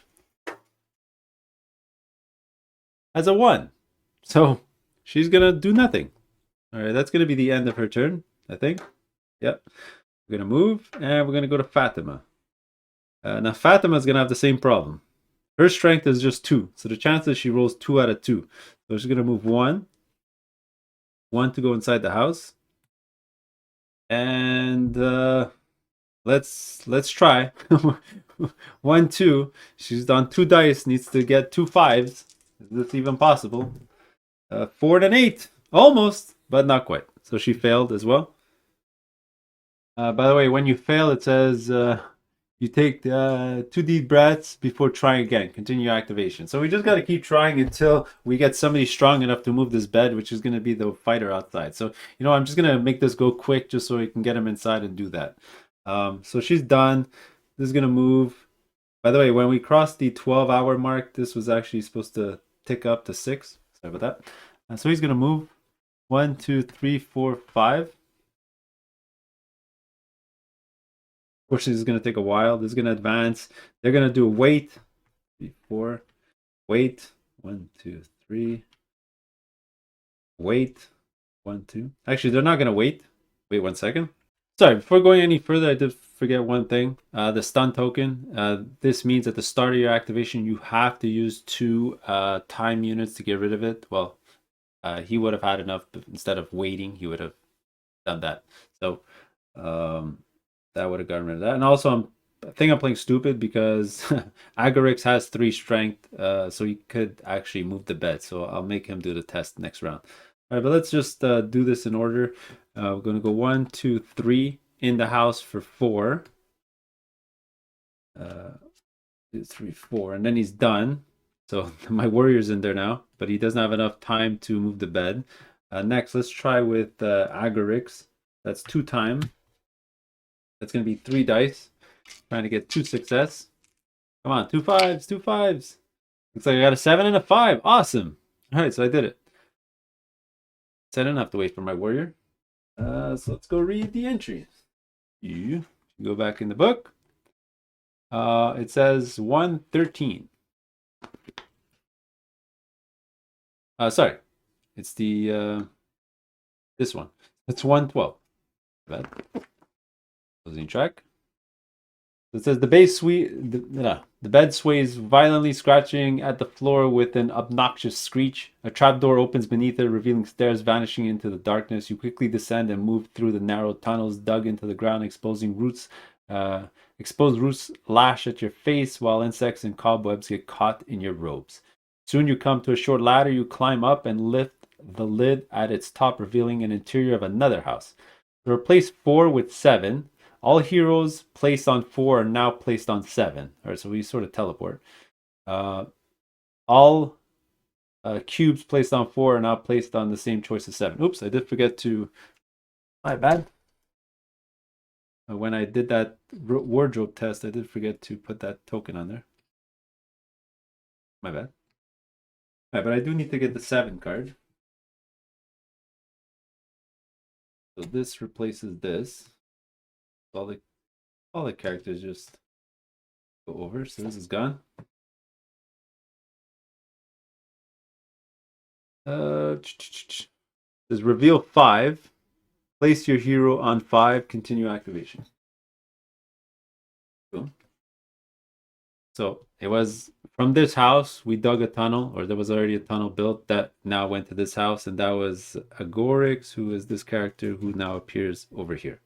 has a 1. So she's going to do nothing. All right, that's going to be the end of her turn, I think. Yep. We're going to move and we're going to go to Fatima. Now Fatima is going to have the same problem. Her strength is just 2. So the chances she rolls 2 out of 2. So she's going to move 1. 1 to go inside the house. And let's try. 1, 2. She's on 2 dice. Needs to get 2 5s. Is this even possible? 4 and an 8. Almost, but not quite. So she failed as well. By the way, when you fail, it says you take 2 deep breaths before trying again. Continue activation. So we just got to keep trying until we get somebody strong enough to move this bed, which is going to be the fighter outside. So, you know, I'm just going to make this go quick just so we can get him inside and do that. So she's done. This is going to move. By the way, when we crossed the 12-hour mark, this was actually supposed to tick up to 6. Sorry about that. So he's going to move 1, 2, 3, 4, 5. Of course, this is going to take a while. This is going to advance. They're going to do a wait. 3, 4. Wait. 1, 2, 3. Wait. 1, 2. Actually, they're not going to wait. Wait 1 second. Sorry, before going any further, I did forget one thing. The stun token. This means at the start of your activation, you have to use 2 time units to get rid of it. Well, he would have had enough. Instead of waiting, he would have done that. So that would have gotten rid of that. And also, I think I'm playing stupid because Agorix has 3 strength, so he could actually move the bed. So I'll make him do the test next round. All right, but let's just do this in order. We're going to go 1, 2, 3 in the house for 4. 2, 3, 4, and then he's done. So my warrior's in there now, but he doesn't have enough time to move the bed. Next, let's try with Agorix. That's 2 time. That's going to be 3 dice. Trying to get 2 success. Come on, 2 5s, 2 5s. Looks like I got a 7 and a 5. Awesome. All right, so I did it. So I didn't have to wait for my warrior. So let's go read the entries. You go back in the book. It says 113. Sorry, it's the this one. It's 112. Bad. Closing track. It says the bed sways violently, scratching at the floor with an obnoxious screech. A trapdoor opens beneath it, revealing stairs vanishing into the darkness. You quickly descend and move through the narrow tunnels dug into the ground, exposing roots. Exposed roots lash at your face, while insects and cobwebs get caught in your robes. Soon you come to a short ladder. You climb up and lift the lid at its top, revealing an interior of another house. Replace 4 with 7. All heroes placed on 4 are now placed on 7. All right, so we sort of teleport. All cubes placed on 4 are now placed on the same choice as 7. Oops, I did forget to... My bad. When I did that wardrobe test, I did forget to put that token on there. My bad. All right, but I do need to get the 7 card. So this replaces this. All the characters just go over. So this is gone. Says reveal 5. Place your hero on 5. Continue activation. Cool. So it was from this house we dug a tunnel, or there was already a tunnel built that now went to this house, and that was Agorix, who is this character who now appears over here.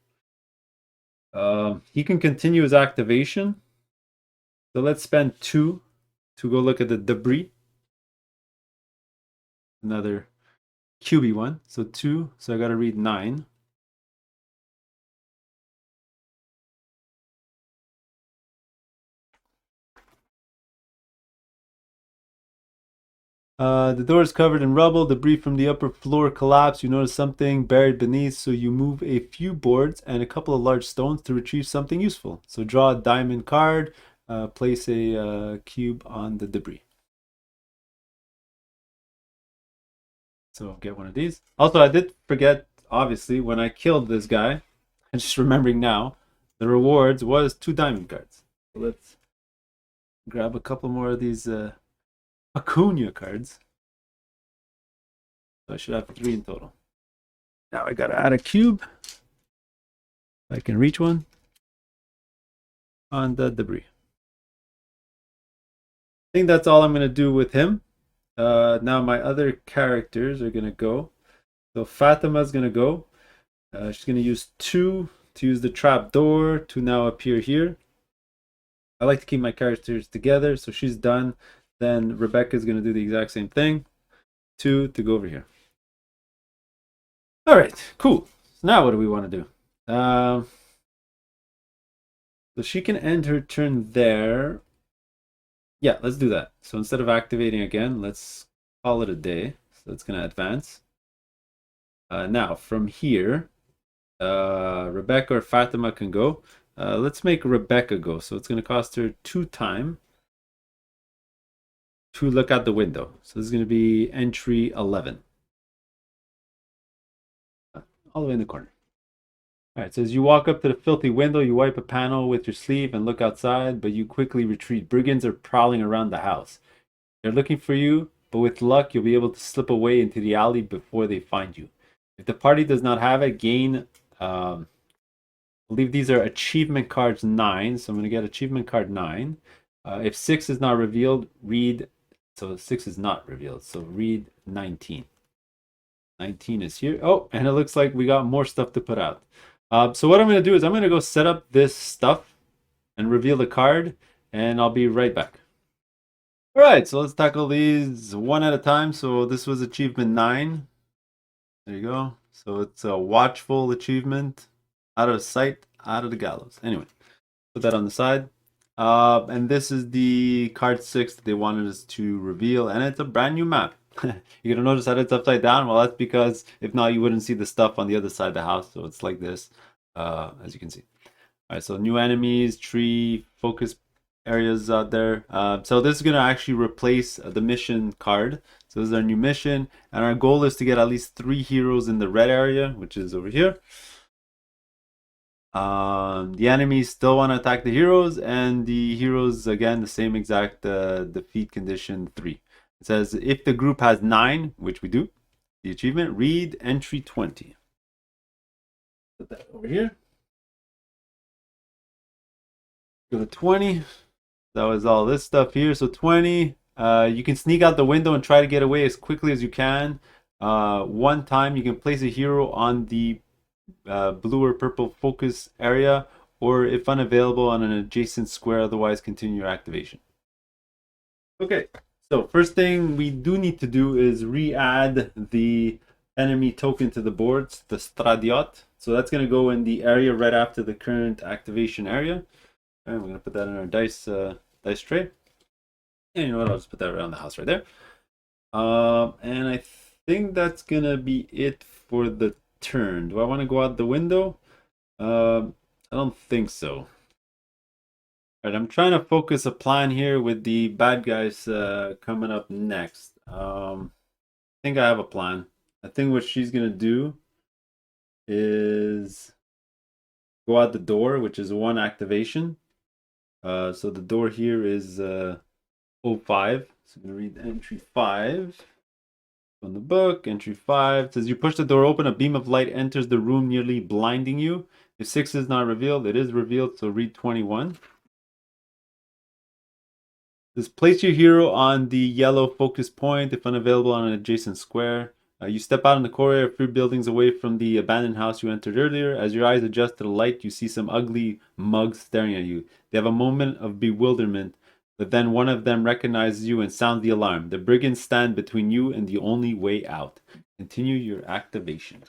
He can continue his activation. So let's spend 2 to go look at the debris. Another QB one. So 2. So I got to read 9. The door is covered in rubble. Debris from the upper floor collapsed. You notice something buried beneath, so you move a few boards and a couple of large stones to retrieve something useful. So draw a diamond card. Place a cube on the debris. So get one of these. Also, I did forget, obviously, when I killed this guy, I'm just remembering now, the rewards was 2 diamond cards. So let's grab a couple more of these Acuna cards. So I should have 3 in total. Now I gotta add a cube. If I can reach one on the debris. I think that's all I'm gonna do with him. Now my other characters are gonna go. So Fatima's gonna go. She's gonna use 2 to use the trap door to now appear here. I like to keep my characters together, so she's done. Then Rebecca's gonna do the exact same thing. 2 to go over here. All right, cool. So now what do we want to do? So she can end her turn there. Yeah, let's do that. So instead of activating again, let's call it a day. So it's going to advance. Now, from here, Rebecca or Fatima can go. Let's make Rebecca go. So it's going to cost her 2 time to look out the window. So this is going to be entry 11. All the way in the corner. All right, so as you walk up to the filthy window, you wipe a panel with your sleeve and look outside, but you quickly retreat. Brigands are prowling around the house. They're looking for you, but with luck, you'll be able to slip away into the alley before they find you. If the party does not have it, gain... I believe these are achievement cards 9, so I'm going to get achievement card 9. If 6 is not revealed, read... So 6 is not revealed, so read 19. 19 is here. Oh, and it looks like we got more stuff to put out. So what I'm going to do is I'm going to go set up this stuff and reveal the card, and I'll be right back. All right, so let's tackle these one at a time. So this was achievement 9. There you go. So it's a watchful achievement. Out of sight, out of the gallows. Anyway, put that on the side. And this is the card 6 that they wanted us to reveal, and it's a brand new map. You're gonna notice that it's upside down. Well, that's because if not, you wouldn't see the stuff on the other side of the house. So it's like this, as you can see. All right, so new enemies, tree, focus areas out there. So this is gonna actually replace the mission card. So this is our new mission, and our goal is to get at least 3 heroes in the red area, which is over here. The enemies still want to attack the heroes, and the heroes, again, the same exact defeat condition 3. It says if the group has 9, which we do, the achievement, read entry 20. Put that over here. Go to 20. That was all this stuff here. So 20, you can sneak out the window and try to get away as quickly as you can. One time you can place a hero on the blue or purple focus area, or if unavailable on an adjacent square, otherwise continue your activation. Okay, so first thing we do need to do is re-add the enemy token to the boards, the Stradiot. So that's going to go in the area right after the current activation area. And we're going to put that in our dice tray. And you know what, I'll just put that around the house right there. And I think that's going to be it for the turn. Do I want to go out the window? I don't think so. All right, I'm trying to focus a plan here with the bad guys coming up next. I think I have a plan. I think what she's gonna do is go out the door, which is 1 activation. So the door here is 05. So I'm gonna read entry 5. On the book, entry 5 it says you push the door open, a beam of light enters the room, nearly blinding you. If 6 is not revealed, it is revealed, so read 21. Just place your hero on the yellow focus point if unavailable on an adjacent square. You step out in the corridor a few buildings away from the abandoned house you entered earlier. As your eyes adjust to the light, you see some ugly mugs staring at you. They have a moment of bewilderment, but then one of them recognizes you and sounds the alarm. The brigands stand between you and the only way out. Continue your activation.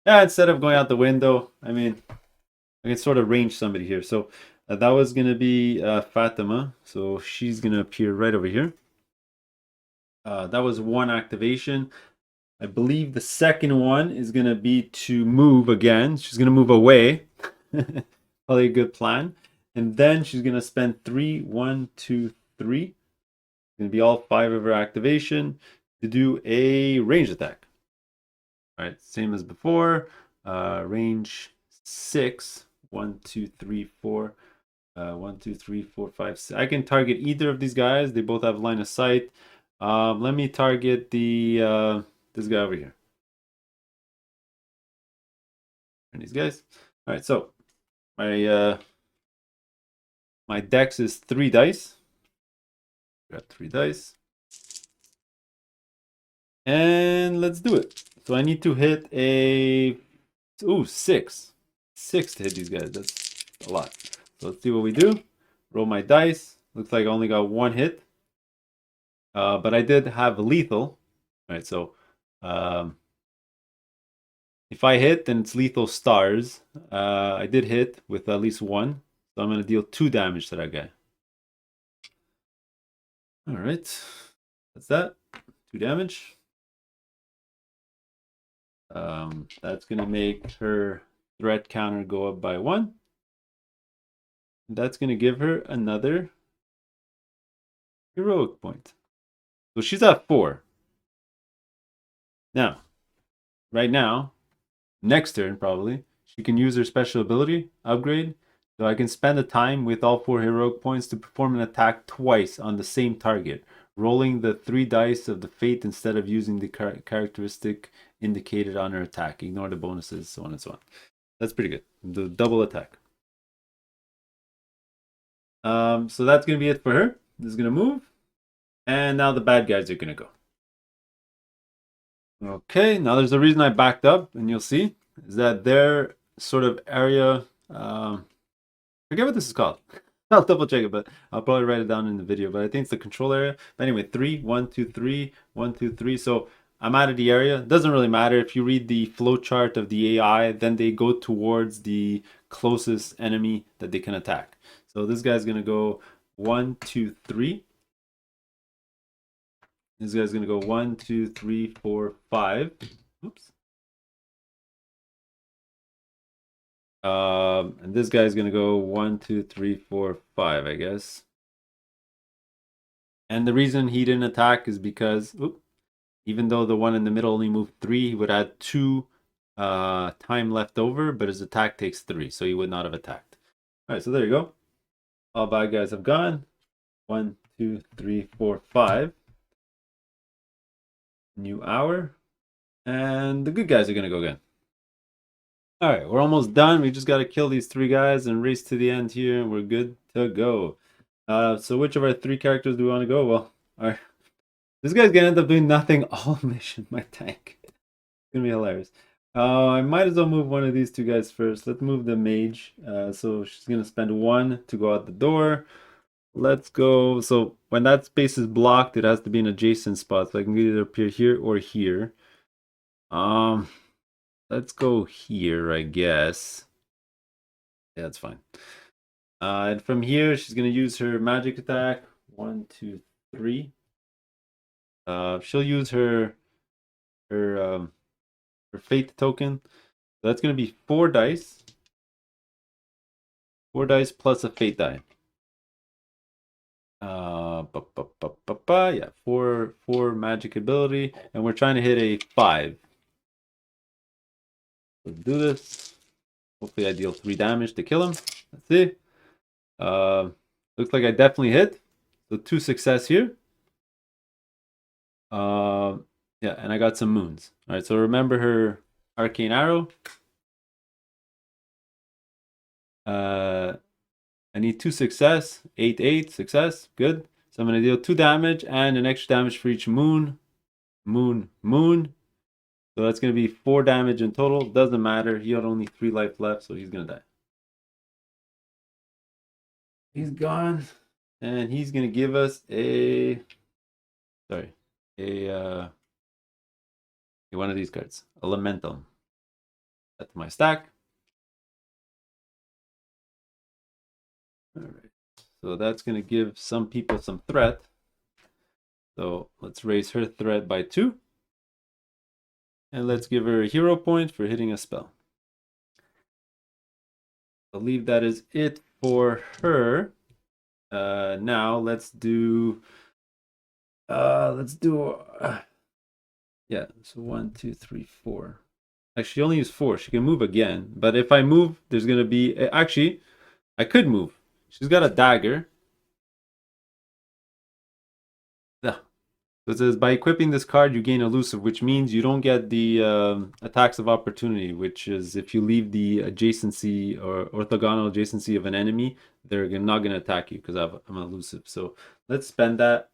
Yeah, instead of going out the window, I mean, I can sort of range somebody here. So that was going to be Fatima. So she's going to appear right over here. That was 1 activation. I believe the second one is going to be to move again. She's going to move away. Probably a good plan. And then she's going to spend 3, 1, 2, 3. It's going to be all 5 of her activation to do a range attack. All right, same as before. Range 6. 1, 2, 3, 4. 1, 2, 3, 4, 5, 6. I can target either of these guys. They both have line of sight. Let me target the this guy over here. And these guys. All right, so my dex is 3 dice. Got 3 dice. And let's do it. So I need to hit a 6. 6 to hit these guys. That's a lot. So let's see what we do. Roll my dice. Looks like I only got 1 hit. But I did have lethal. All right, so if I hit, then it's lethal stars. I did hit with at least 1. So I'm going to deal 2 damage to that guy. All right. That's that. 2 damage. That's going to make her threat counter go up by 1. That's going to give her another heroic point. So she's at 4. Now, right now, next turn probably, she can use her special ability, upgrade. So I can spend the time with all 4 heroic points to perform an attack twice on the same target, rolling the 3 dice of the fate instead of using the characteristic indicated on her attack. Ignore the bonuses, so on and so on. That's pretty good. The double attack. So that's going to be it for her. This is going to move. And now the bad guys are going to go. Okay, now there's a reason I backed up, and you'll see, is that their sort of area, I forget what this is called. I'll double check it, but I'll probably write it down in the video, but I think it's the control area. But anyway, 3, 1, 2, 3, 1, 2, 3. So I'm out of the area. It doesn't really matter. If you read the flowchart of the AI, then they go towards the closest enemy that they can attack. So this guy's going to go 1, 2, 3. This guy's going to go 1, 2, 3, 4, 5. Oops. And this guy's going to go 1, 2, 3, 4, 5, I guess. And the reason he didn't attack is because, even though the one in the middle only moved 3, he would add 2 time left over, but his attack takes 3, so he would not have attacked. All right, so there you go. All bad guys have gone. 1, 2, 3, 4, 5. New hour. And the good guys are going to go again. All right, we're almost done. We just got to kill these 3 guys and race to the end here, and we're good to go. So which of our 3 characters do we want to go? Well, all right. This guy's going to end up doing nothing all mission, my tank. It's going to be hilarious. I might as well move one of these 2 guys first. Let's move the mage. So she's going to spend 1 to go out the door. Let's go. So when that space is blocked, it has to be an adjacent spot. So I can either appear here or here. Let's go here, I guess. Yeah, that's fine. And from here, she's going to use her magic attack. 1, 2, 3. She'll use her fate token. So that's going to be 4 dice. 4 dice plus a fate die. Yeah, 4 magic ability, and we're trying to hit a 5. Let's do this. Hopefully I deal 3 damage to kill him. Let's see. Looks like I definitely hit. So 2 success here. Yeah, and I got some moons. All right, so remember her arcane arrow. I need 2 success. 8, 8 success. Good. So I'm going to deal 2 damage and an extra damage for each moon. Moon, moon. So that's going to be 4 damage in total. Doesn't matter. He had only 3 life left, so he's going to die. He's gone. And he's going to give us a... Sorry. One of these cards. Elemental. That's my stack. Alright. So that's going to give some people some threat. So let's raise her threat by 2. And let's give her a hero point for hitting a spell. I believe that is it for her. Now let's do yeah, so 1, 2, 3, 4. Actually, she only used 4. She can move again, but if I move, there's gonna be actually I could move. She's got a dagger. Yeah. So it says by equipping this card, you gain elusive, which means you don't get the attacks of opportunity, which is if you leave the adjacency or orthogonal adjacency of an enemy, they're not going to attack you because I'm elusive. So let's spend that.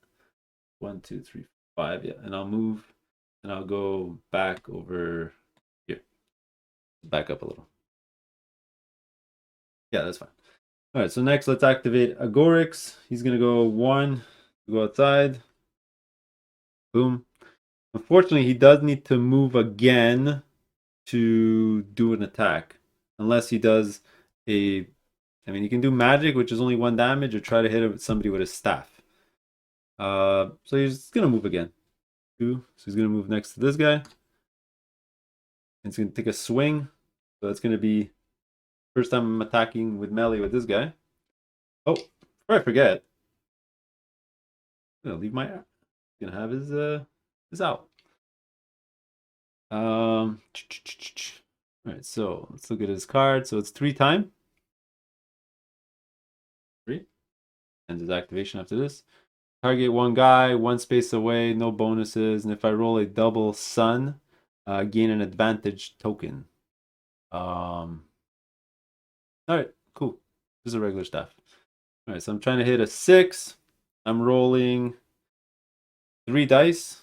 1, 2, 3, 5. Yeah, and I'll move and I'll go back over here. Back up a little. Yeah, that's fine. All right, so next let's activate Agorix. He's going to go 1, go outside. Boom. Unfortunately, he does need to move again to do an attack. Unless he does a... I mean, he can do magic, which is only 1 damage, or try to hit somebody with his staff. So he's going to move again. 2. So he's going to move next to this guy. And he's going to take a swing. So that's going to be first time I'm attacking with melee with this guy. Oh, before I forget, I'm going to leave my... He's going to have his out. All right, so let's look at his card. So it's 3 time. 3. And his activation after this. Target 1 guy, 1 space away, no bonuses. And if I roll a double sun, gain an advantage token. All right, cool. This is a regular staff. All right, so I'm trying to hit a 6. I'm rolling 3 dice.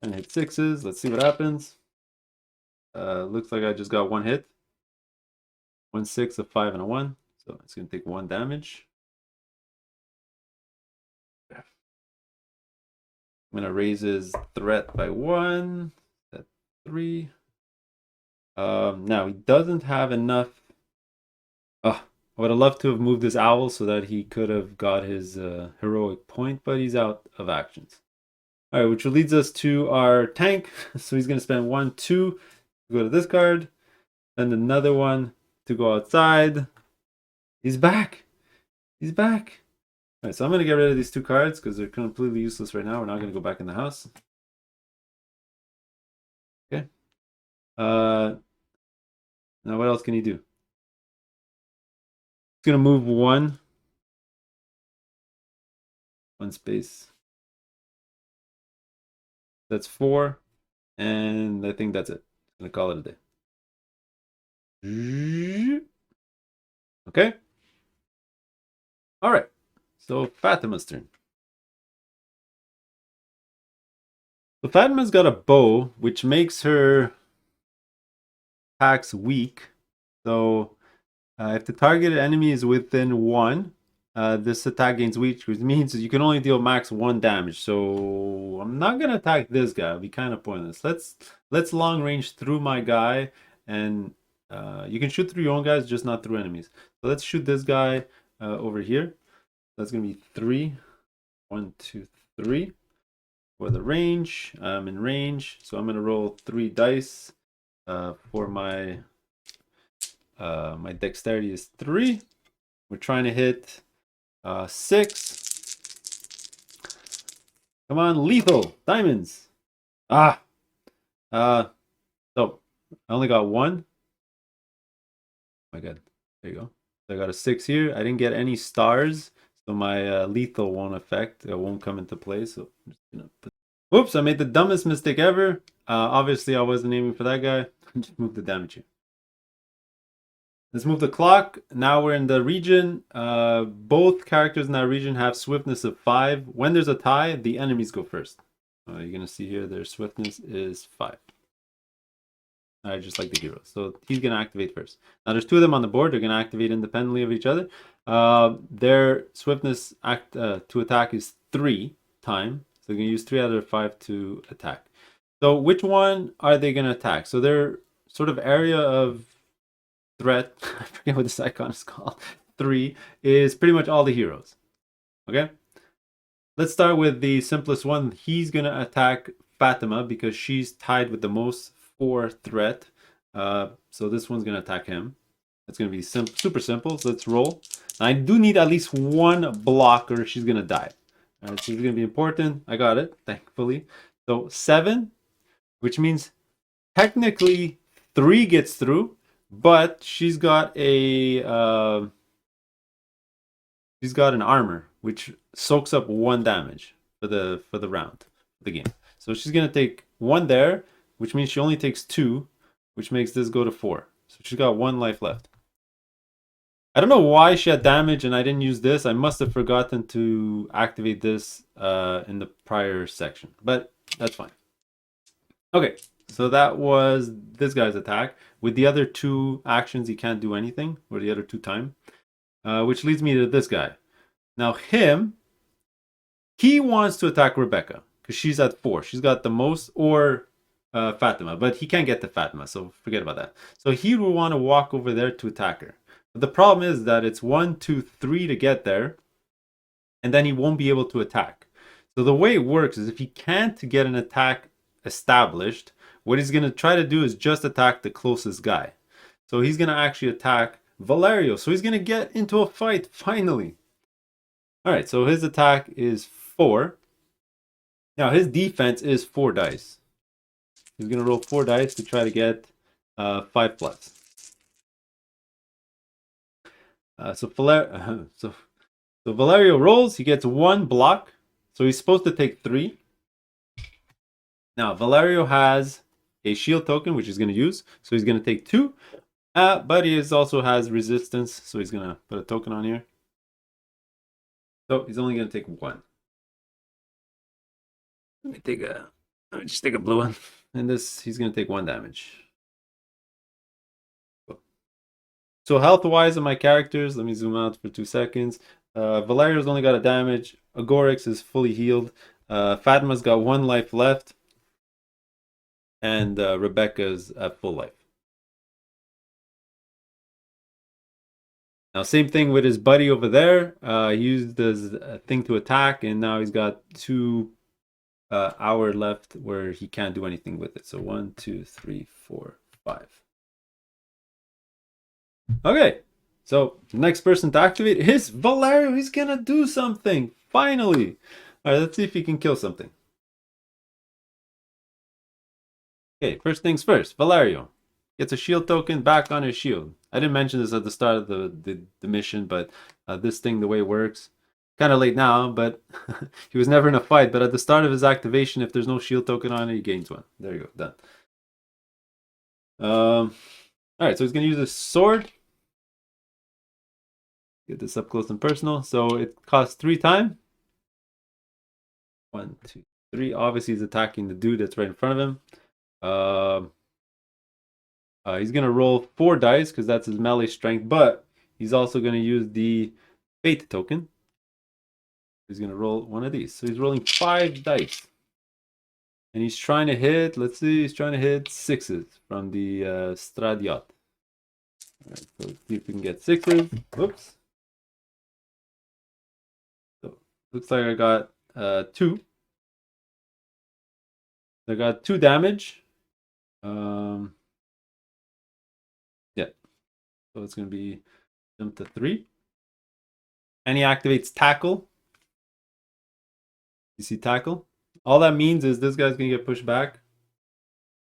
And hit 6s. Let's see what happens. Looks like I just got 1 hit. 1 6, a 5, and a 1. So it's going to take 1 damage. I'm gonna raise his threat by 1. That's 3. Now he doesn't have enough. Oh, I would have loved to have moved this owl so that he could have got his heroic point, but he's out of actions. All right, which leads us to our tank. So he's gonna spend 1, 2 to go to this card, and another one to go outside. He's back. He's back. All right, so I'm gonna get rid of these 2 cards because they're completely useless right now. We're not gonna go back in the house. Okay. Now what else can he do? He's gonna move one space. That's 4, and I think that's it. I'm gonna call it a day. Okay. All right. So Fatima's turn. So Fatima's got a bow, which makes her attacks weak. So if the targeted enemy is within 1, this attack gains weak, which means you can only deal max 1 damage. So I'm not gonna attack this guy. It'll be kind of pointless. Let's long range through my guy, and you can shoot through your own guys, just not through enemies. So let's shoot this guy over here. That's gonna be 3. 1, 2, 3. For the range, I'm in range, so I'm gonna roll 3 dice. For my my dexterity is 3. We're trying to hit 6. Come on, lethal diamonds. So I only got 1. Oh my god, there you go. So I got a 6 here. I didn't get any stars, so my lethal won't affect. It won't come into play. So I'm just gonna put. Whoops! I made the dumbest mistake ever. Obviously, I wasn't aiming for that guy. Just move the damage here. Let's move the clock. Now we're in the region. Both characters in that region have swiftness of 5. When there's a tie, the enemies go first. You're gonna see here their swiftness is 5. Alright, just like the heroes. So he's gonna activate first. Now there's 2 of them on the board. They're gonna activate independently of each other. Their swiftness to attack is 3 times. So they're gonna use 3 out of 5 to attack. So which one are they gonna attack? So their sort of area of threat, I forget what this icon is called, 3, is pretty much all the heroes. Okay? Let's start with the simplest one. He's gonna attack Fatima because she's tied with the most for threat. So this one's gonna attack him. It's gonna be super simple. So let's roll. Now, I do need at least 1 block or she's gonna die. All right, so it's gonna be important. I got it, thankfully. So 7, which means technically 3 gets through, but she's got an armor which soaks up 1 damage for the round, the game. So she's gonna take 1 there, which means she only takes 2, which makes this go to 4. So she's got 1 life left. I don't know why she had damage and I didn't use this. I must have forgotten to activate this in the prior section, but that's fine. Okay, so that was this guy's attack. With the other 2 actions, he can't do anything, or the other 2 time. Which leads me to this guy. Now he wants to attack Rebecca because she's at 4. She's got the most, or Fatima, but he can't get to Fatima, so forget about that. So he will want to walk over there to attack her. But the problem is that it's 1, 2, 3 to get there, and then he won't be able to attack. So the way it works is if he can't get an attack established, what he's going to try to do is just attack the closest guy. So he's going to actually attack Valerio. So he's going to get into a fight, finally. All right, so his attack is 4. Now his defense is 4 dice. He's going to roll 4 dice to try to get 5 plus. So Valerio rolls. He gets 1 block. So he's supposed to take 3. Now Valerio has a shield token, which he's going to use. So he's going to take 2. But he also has resistance. So he's going to put a token on here. So he's only going to take 1. Let me just take a blue one. And this, he's going to take 1 damage. So health-wise of my characters, let me zoom out for 2 seconds. Valerio's only got a damage. Agorix is fully healed. Fatima's got 1 life left, and Rebecca's at full life. Now, same thing with his buddy over there. He used his thing to attack, and now he's got 2 hour left where he can't do anything with it. So 1, 2, 3, 4, 5. Okay, so the next person to activate is Valerio. He's gonna do something finally. All right, let's see if he can kill something. Okay, first things first. Valerio gets a shield token back on his shield. I didn't mention this at the start of the mission, but this thing, the way it works, kind of late now, but he was never in a fight. But at the start of his activation, if there's no shield token on it, he gains 1. There you go, done. All right, so he's gonna use a sword. Get this up close and personal. So it costs 3 time. 1, 2, 3. Obviously, he's attacking the dude that's right in front of him. He's going to roll 4 dice because that's his melee strength, but he's also going to use the fate token. He's going to roll one of these. So he's rolling 5 dice. And he's trying to hit, let's see, he's trying to hit 6s from the Stradiot. All right, so let's see if we can get 6s. Whoops. So looks like I got 2. I got 2 damage. Yeah. So it's going to be jump to 3. And he activates tackle. You see tackle? All that means is this guy's going to get pushed back.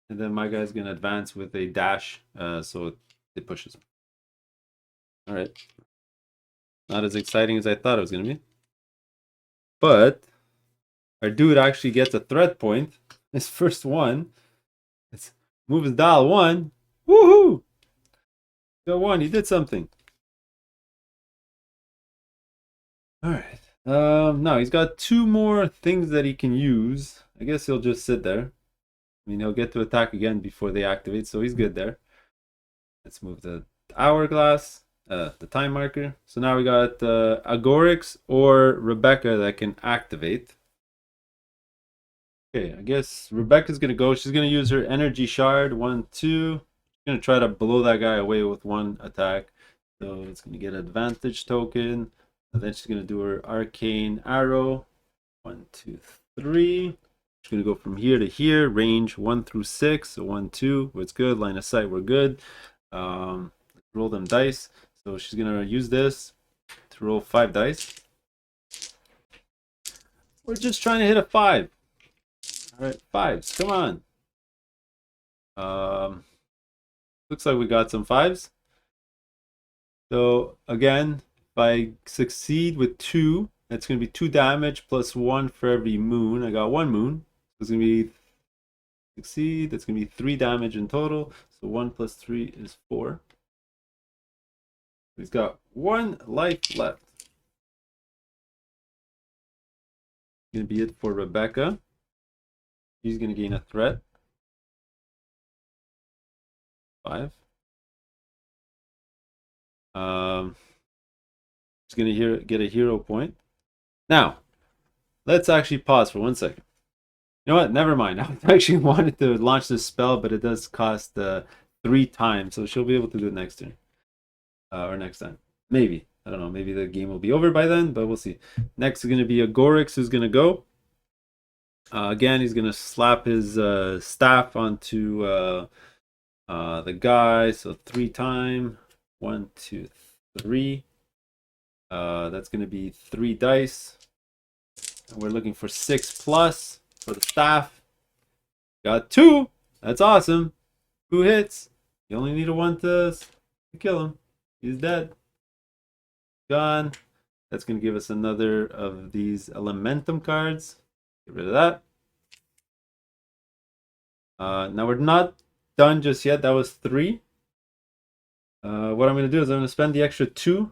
And then my guy's going to advance with a dash. So it pushes him. All right. Not as exciting as I thought it was going to be. But our dude actually gets a threat point. His first one. Let's move his dial 1. Woohoo! Got 1. He did something. All right. Now he's got 2 more things that he can use. I guess he'll just sit there. I mean, he'll get to attack again before they activate, so he's good there. Let's move the hourglass, the time marker. So now we got Agorix or Rebecca that can activate. Okay, I guess Rebecca's gonna go. She's gonna use her energy shard. 1, 2. She's gonna try to blow that guy away with 1 attack. So it's gonna get advantage token. And then she's gonna do her arcane arrow. 1, 2, 3. She's gonna go from here to here. Range 1 through 6. So 1, 2. It's good. Line of sight. We're good. Roll them dice. So she's gonna use this to roll 5 dice. We're just trying to hit a 5. All right, 5s. Come on. Looks like we got some 5s. So again, if I succeed with 2, that's going to be 2 damage plus 1 for every moon. I got 1 moon. So it's going to be succeed. That's going to be 3 damage in total. So 1 plus 3 is 4. He's got 1 life left. Going to be it for Rebecca. She's going to gain a threat. 5. She's going to get a hero point. Now, let's actually pause for 1 second. You know what? Never mind. I actually wanted to launch this spell, but it does cost 3 times, so she'll be able to do it next turn. Or next time. Maybe. I don't know. Maybe the game will be over by then, but we'll see. Next is going to be Agorix, who's going to go. Again, he's going to slap his staff onto the guy. So 3 times. 1, 2, 3. That's going to be 3 dice. And we're looking for 6 plus for the staff. Got 2. That's awesome. 2 hits. You only need a 1 to kill him. He's dead. Gone. That's going to give us another of these Elementum cards. Get rid of that. Now we're not done just yet. That was 3. What I'm going to do is I'm going to spend the extra 2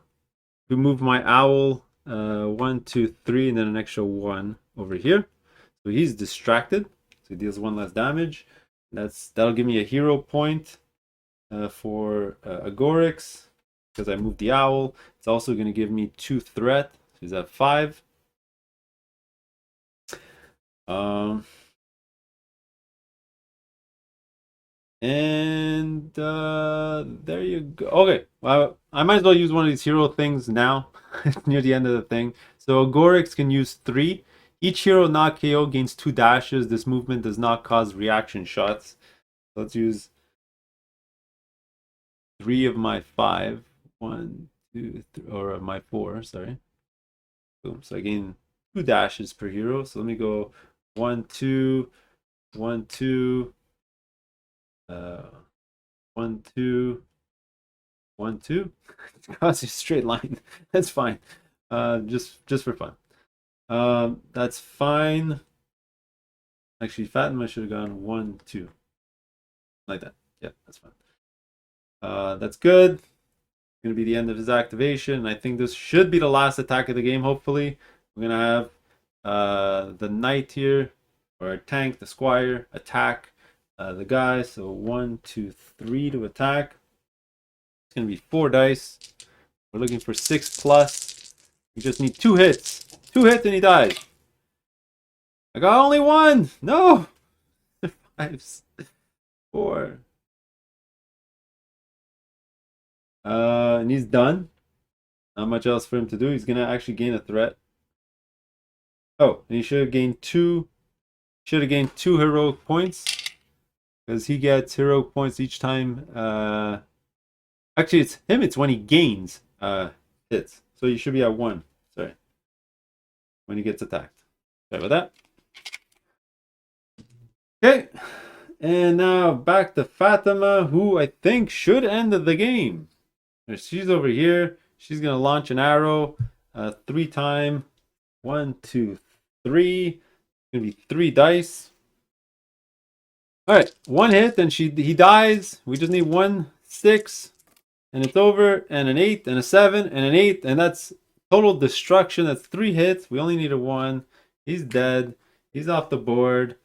to move my owl 1, 2, 3, and then an extra 1 over here. So he's distracted. So he deals 1 less damage. That'll give me a hero point for Agorix because I moved the owl. It's also going to give me 2 threat. So he's at 5. Um, and there you go. Okay, well, I might as well use one of these hero things now, near the end of the thing. So Agorix can use 3. Each hero not KO gains 2 dashes. This movement does not cause reaction shots. Let's use 3 of my 5. 1, 2, 3, or my 4, sorry. Boom. So I gain 2 dashes per hero. So let me go 1, 2, 1, 2, 1, 2, 1, 2. It's a straight line. That's fine. Just for fun. That's fine. Actually, Fatima should have gone 1, 2. Like that. Yeah, that's fine. That's good. Going to be the end of his activation. I think this should be the last attack of the game, hopefully. We're going to have the knight here, or a tank, the squire, attack the guy. So 1, 2, 3 to attack. It's going to be 4 dice. We're looking for 6 plus. We just need 2 hits. 2 hits and he dies. I got only 1. No. 5, 4. And he's done. Not much else for him to do. He's going to actually gain a threat. Oh, and he should have gained 2. Should have gained 2 heroic points. Because he gets heroic points each time. Actually, it's him. It's when he gains hits. So you should be at 1. Sorry. When he gets attacked. Sorry about that. Okay. And now back to Fatima, who I think should end the game. She's over here. She's going to launch an arrow 3 times. 1, 2, 3. It's going to be 3 dice. All right, 1 hit, and he dies. We just need 1, 6, and it's over. And an 8, and a 7, and an 8, and that's total destruction. That's 3 hits. We only need a 1. He's dead. He's off the board.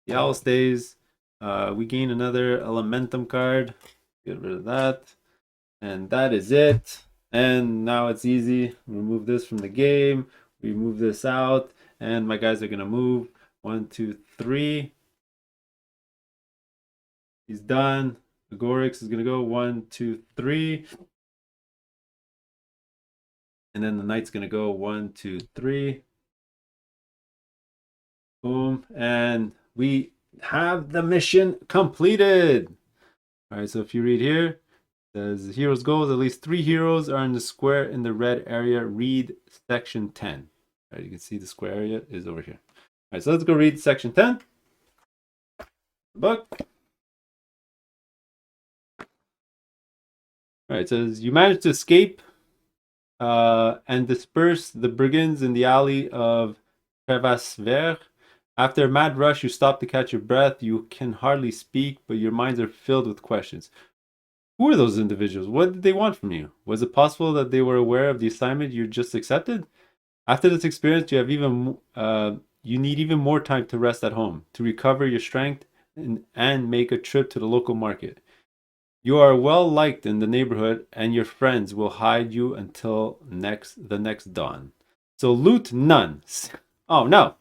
The owl stays. We gain another Elementum card. Get rid of that. And that is it. And now it's easy. Remove this from the game. We move this out. And my guys are going to move. 1, 2, 3. He's done. Agorix is going to go 1, 2, 3. And then the knight's going to go 1, 2, 3. Boom. And we have the mission completed. All right, so if you read here, it says heroes goals. At least 3 heroes are in the square in the red area. Read section 10. All right, you can see the square area is over here. All right, so let's go read section 10. Book. All right, it says you managed to escape and disperse the brigands in the alley of Crabby. After a mad rush, you stop to catch your breath. You can hardly speak, but your minds are filled with questions. Who are those individuals? What did they want from you? Was it possible that they were aware of the assignment you just accepted? After this experience, you need even more time to rest at home, to recover your strength, and make a trip to the local market. You are well liked in the neighborhood, and your friends will hide you until the next dawn. So loot none. Oh no.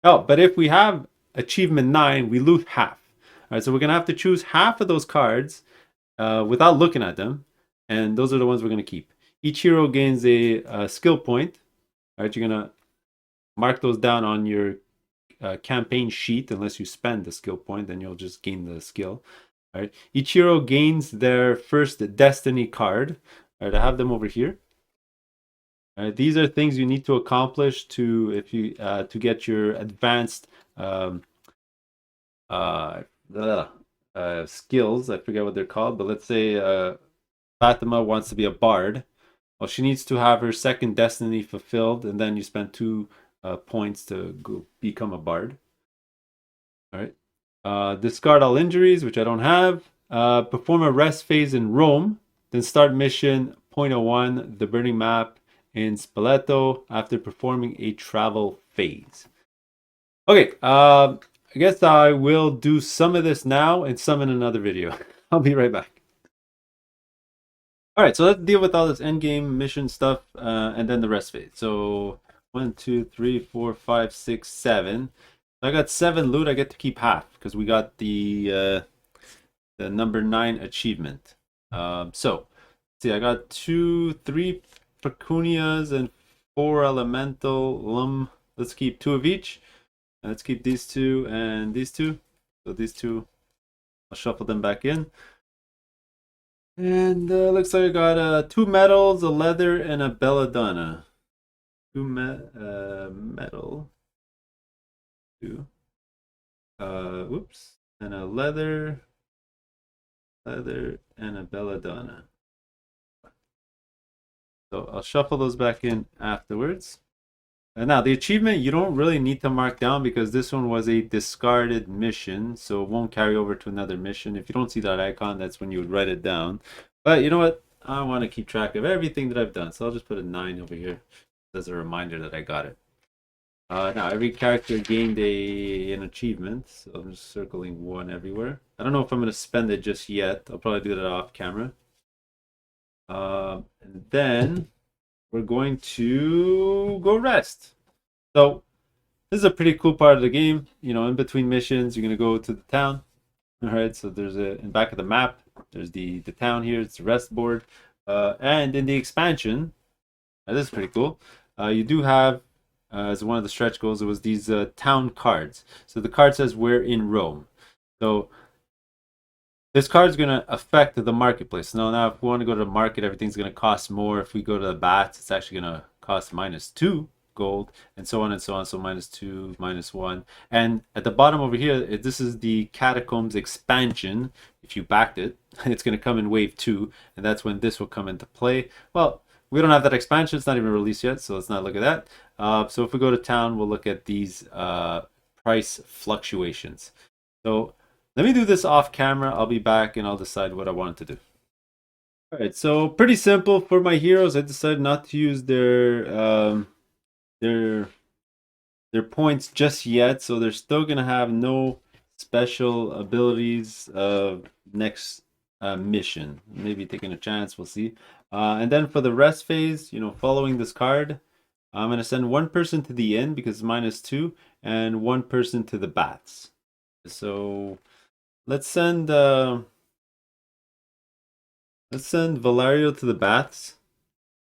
Oh, but if we have achievement 9, we loot half. All right, so we're gonna have to choose half of those cards without looking at them, and those are the ones we're gonna keep. Each hero gains a skill point. All right, you're gonna mark those down on your campaign sheet. Unless you spend the skill point, then you'll just gain the skill. All right. Each hero gains their first destiny card. All right, I have them over here. All right, these are things you need to accomplish to get your advanced skills. I forget what they're called, but let's say Fatima wants to be a bard. Well, she needs to have her second destiny fulfilled, and then you spend 2 points to go become a bard. All right. Discard all injuries, which I don't have. Perform a rest phase in Rome. Then start mission 0.01, the burning map in Spoleto, after performing a travel phase. Okay, I guess I will do some of this now and some in another video. I'll be right back. All right, so let's deal with all this endgame mission stuff and then the rest phase. So 1, 2, 3, 4, 5, 6, 7. I got 7 loot. I get to keep half because we got the number 9 achievement. So see, I got 3 Pecunias and 4 elemental. Let's keep 2 of each. Let's keep these 2 and these 2. So these 2, I'll shuffle them back in. And looks like I got 2 metals, a leather, and a belladonna. 2 metal. 2. Whoops. And a leather, and a belladonna. So I'll shuffle those back in afterwards. And now the achievement you don't really need to mark down because this one was a discarded mission, so it won't carry over to another mission. If you don't see that icon, that's when you would write it down. But you know what? I want to keep track of everything that I've done, so I'll just put a 9 over here as a reminder that I got it. Now every character gained an achievement, so I'm just circling 1 everywhere. I don't know if I'm going to spend it just yet. I'll probably do that off camera. And then we're going to go rest. So this is a pretty cool part of the game. You know, in between missions, you're going to go to the town. All right, so there's in back of the map, there's the town here. It's the rest board. And in the expansion, this is pretty cool. You do have, as one of the stretch goals, it was these town cards. So the card says we're in Rome. So this card is going to affect the marketplace. Now, if we want to go to the market, everything's going to cost more. If we go to the bats, it's actually going to cost -2 gold, and so on and so on. So -2, -1. And at the bottom over here, this is the Catacombs expansion. If you backed it, it's going to come in wave 2, and that's when this will come into play. Well, we don't have that expansion. It's not even released yet, so let's not look at that. So if we go to town, we'll look at these price fluctuations. So let me do this off camera. I'll be back and I'll decide what I wanted to do. All right, so pretty simple for my heroes. I decided not to use their points just yet, so they're still gonna have no special abilities next mission. Maybe taking a chance, we'll see. And then for the rest phase, you know, following this card, I'm gonna send 1 person to the inn because it's -2, and 1 person to the bats. So let's send Valerio to the baths.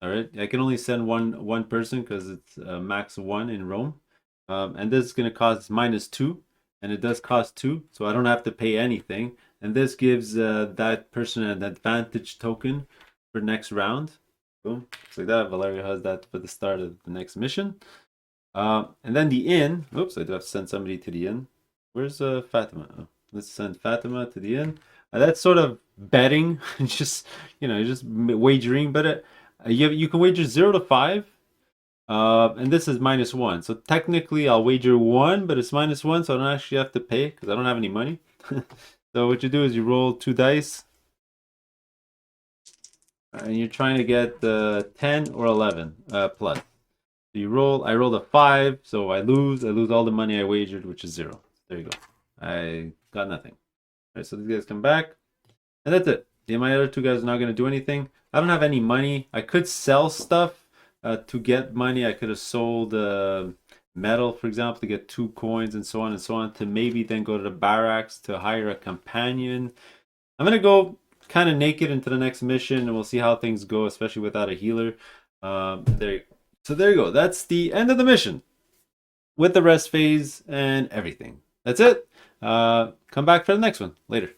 All right, I can only send one person because it's max 1 in Rome, and this is going to cost -2, and it does cost 2, so I don't have to pay anything. And this gives that person an advantage token for next round. Boom, just like that. Valerio has that for the start of the next mission. And then the inn. Oops, I do have to send somebody to the inn. Where's Fatima? Oh. Let's send Fatima to the inn. That's sort of betting, just just wagering. But you can wager 0 to 5, and this is -1. So technically, I'll wager 1, but it's -1, so I don't actually have to pay because I don't have any money. So what you do is you roll 2 dice, and you're trying to get 10 or 11 plus. So you roll. I rolled a 5, so I lose. I lose all the money I wagered, which is 0. There you go. I got nothing. All right, so these guys come back, and that's it. My other 2 guys are not going to do anything. I don't have any money. I could sell stuff to get money. I could have sold metal, for example, to get 2 coins and so on, to maybe then go to the barracks to hire a companion. I'm going to go kind of naked into the next mission, and we'll see how things go, especially without a healer. So there you go. That's the end of the mission with the rest phase and everything. That's it. Come back for the next one later.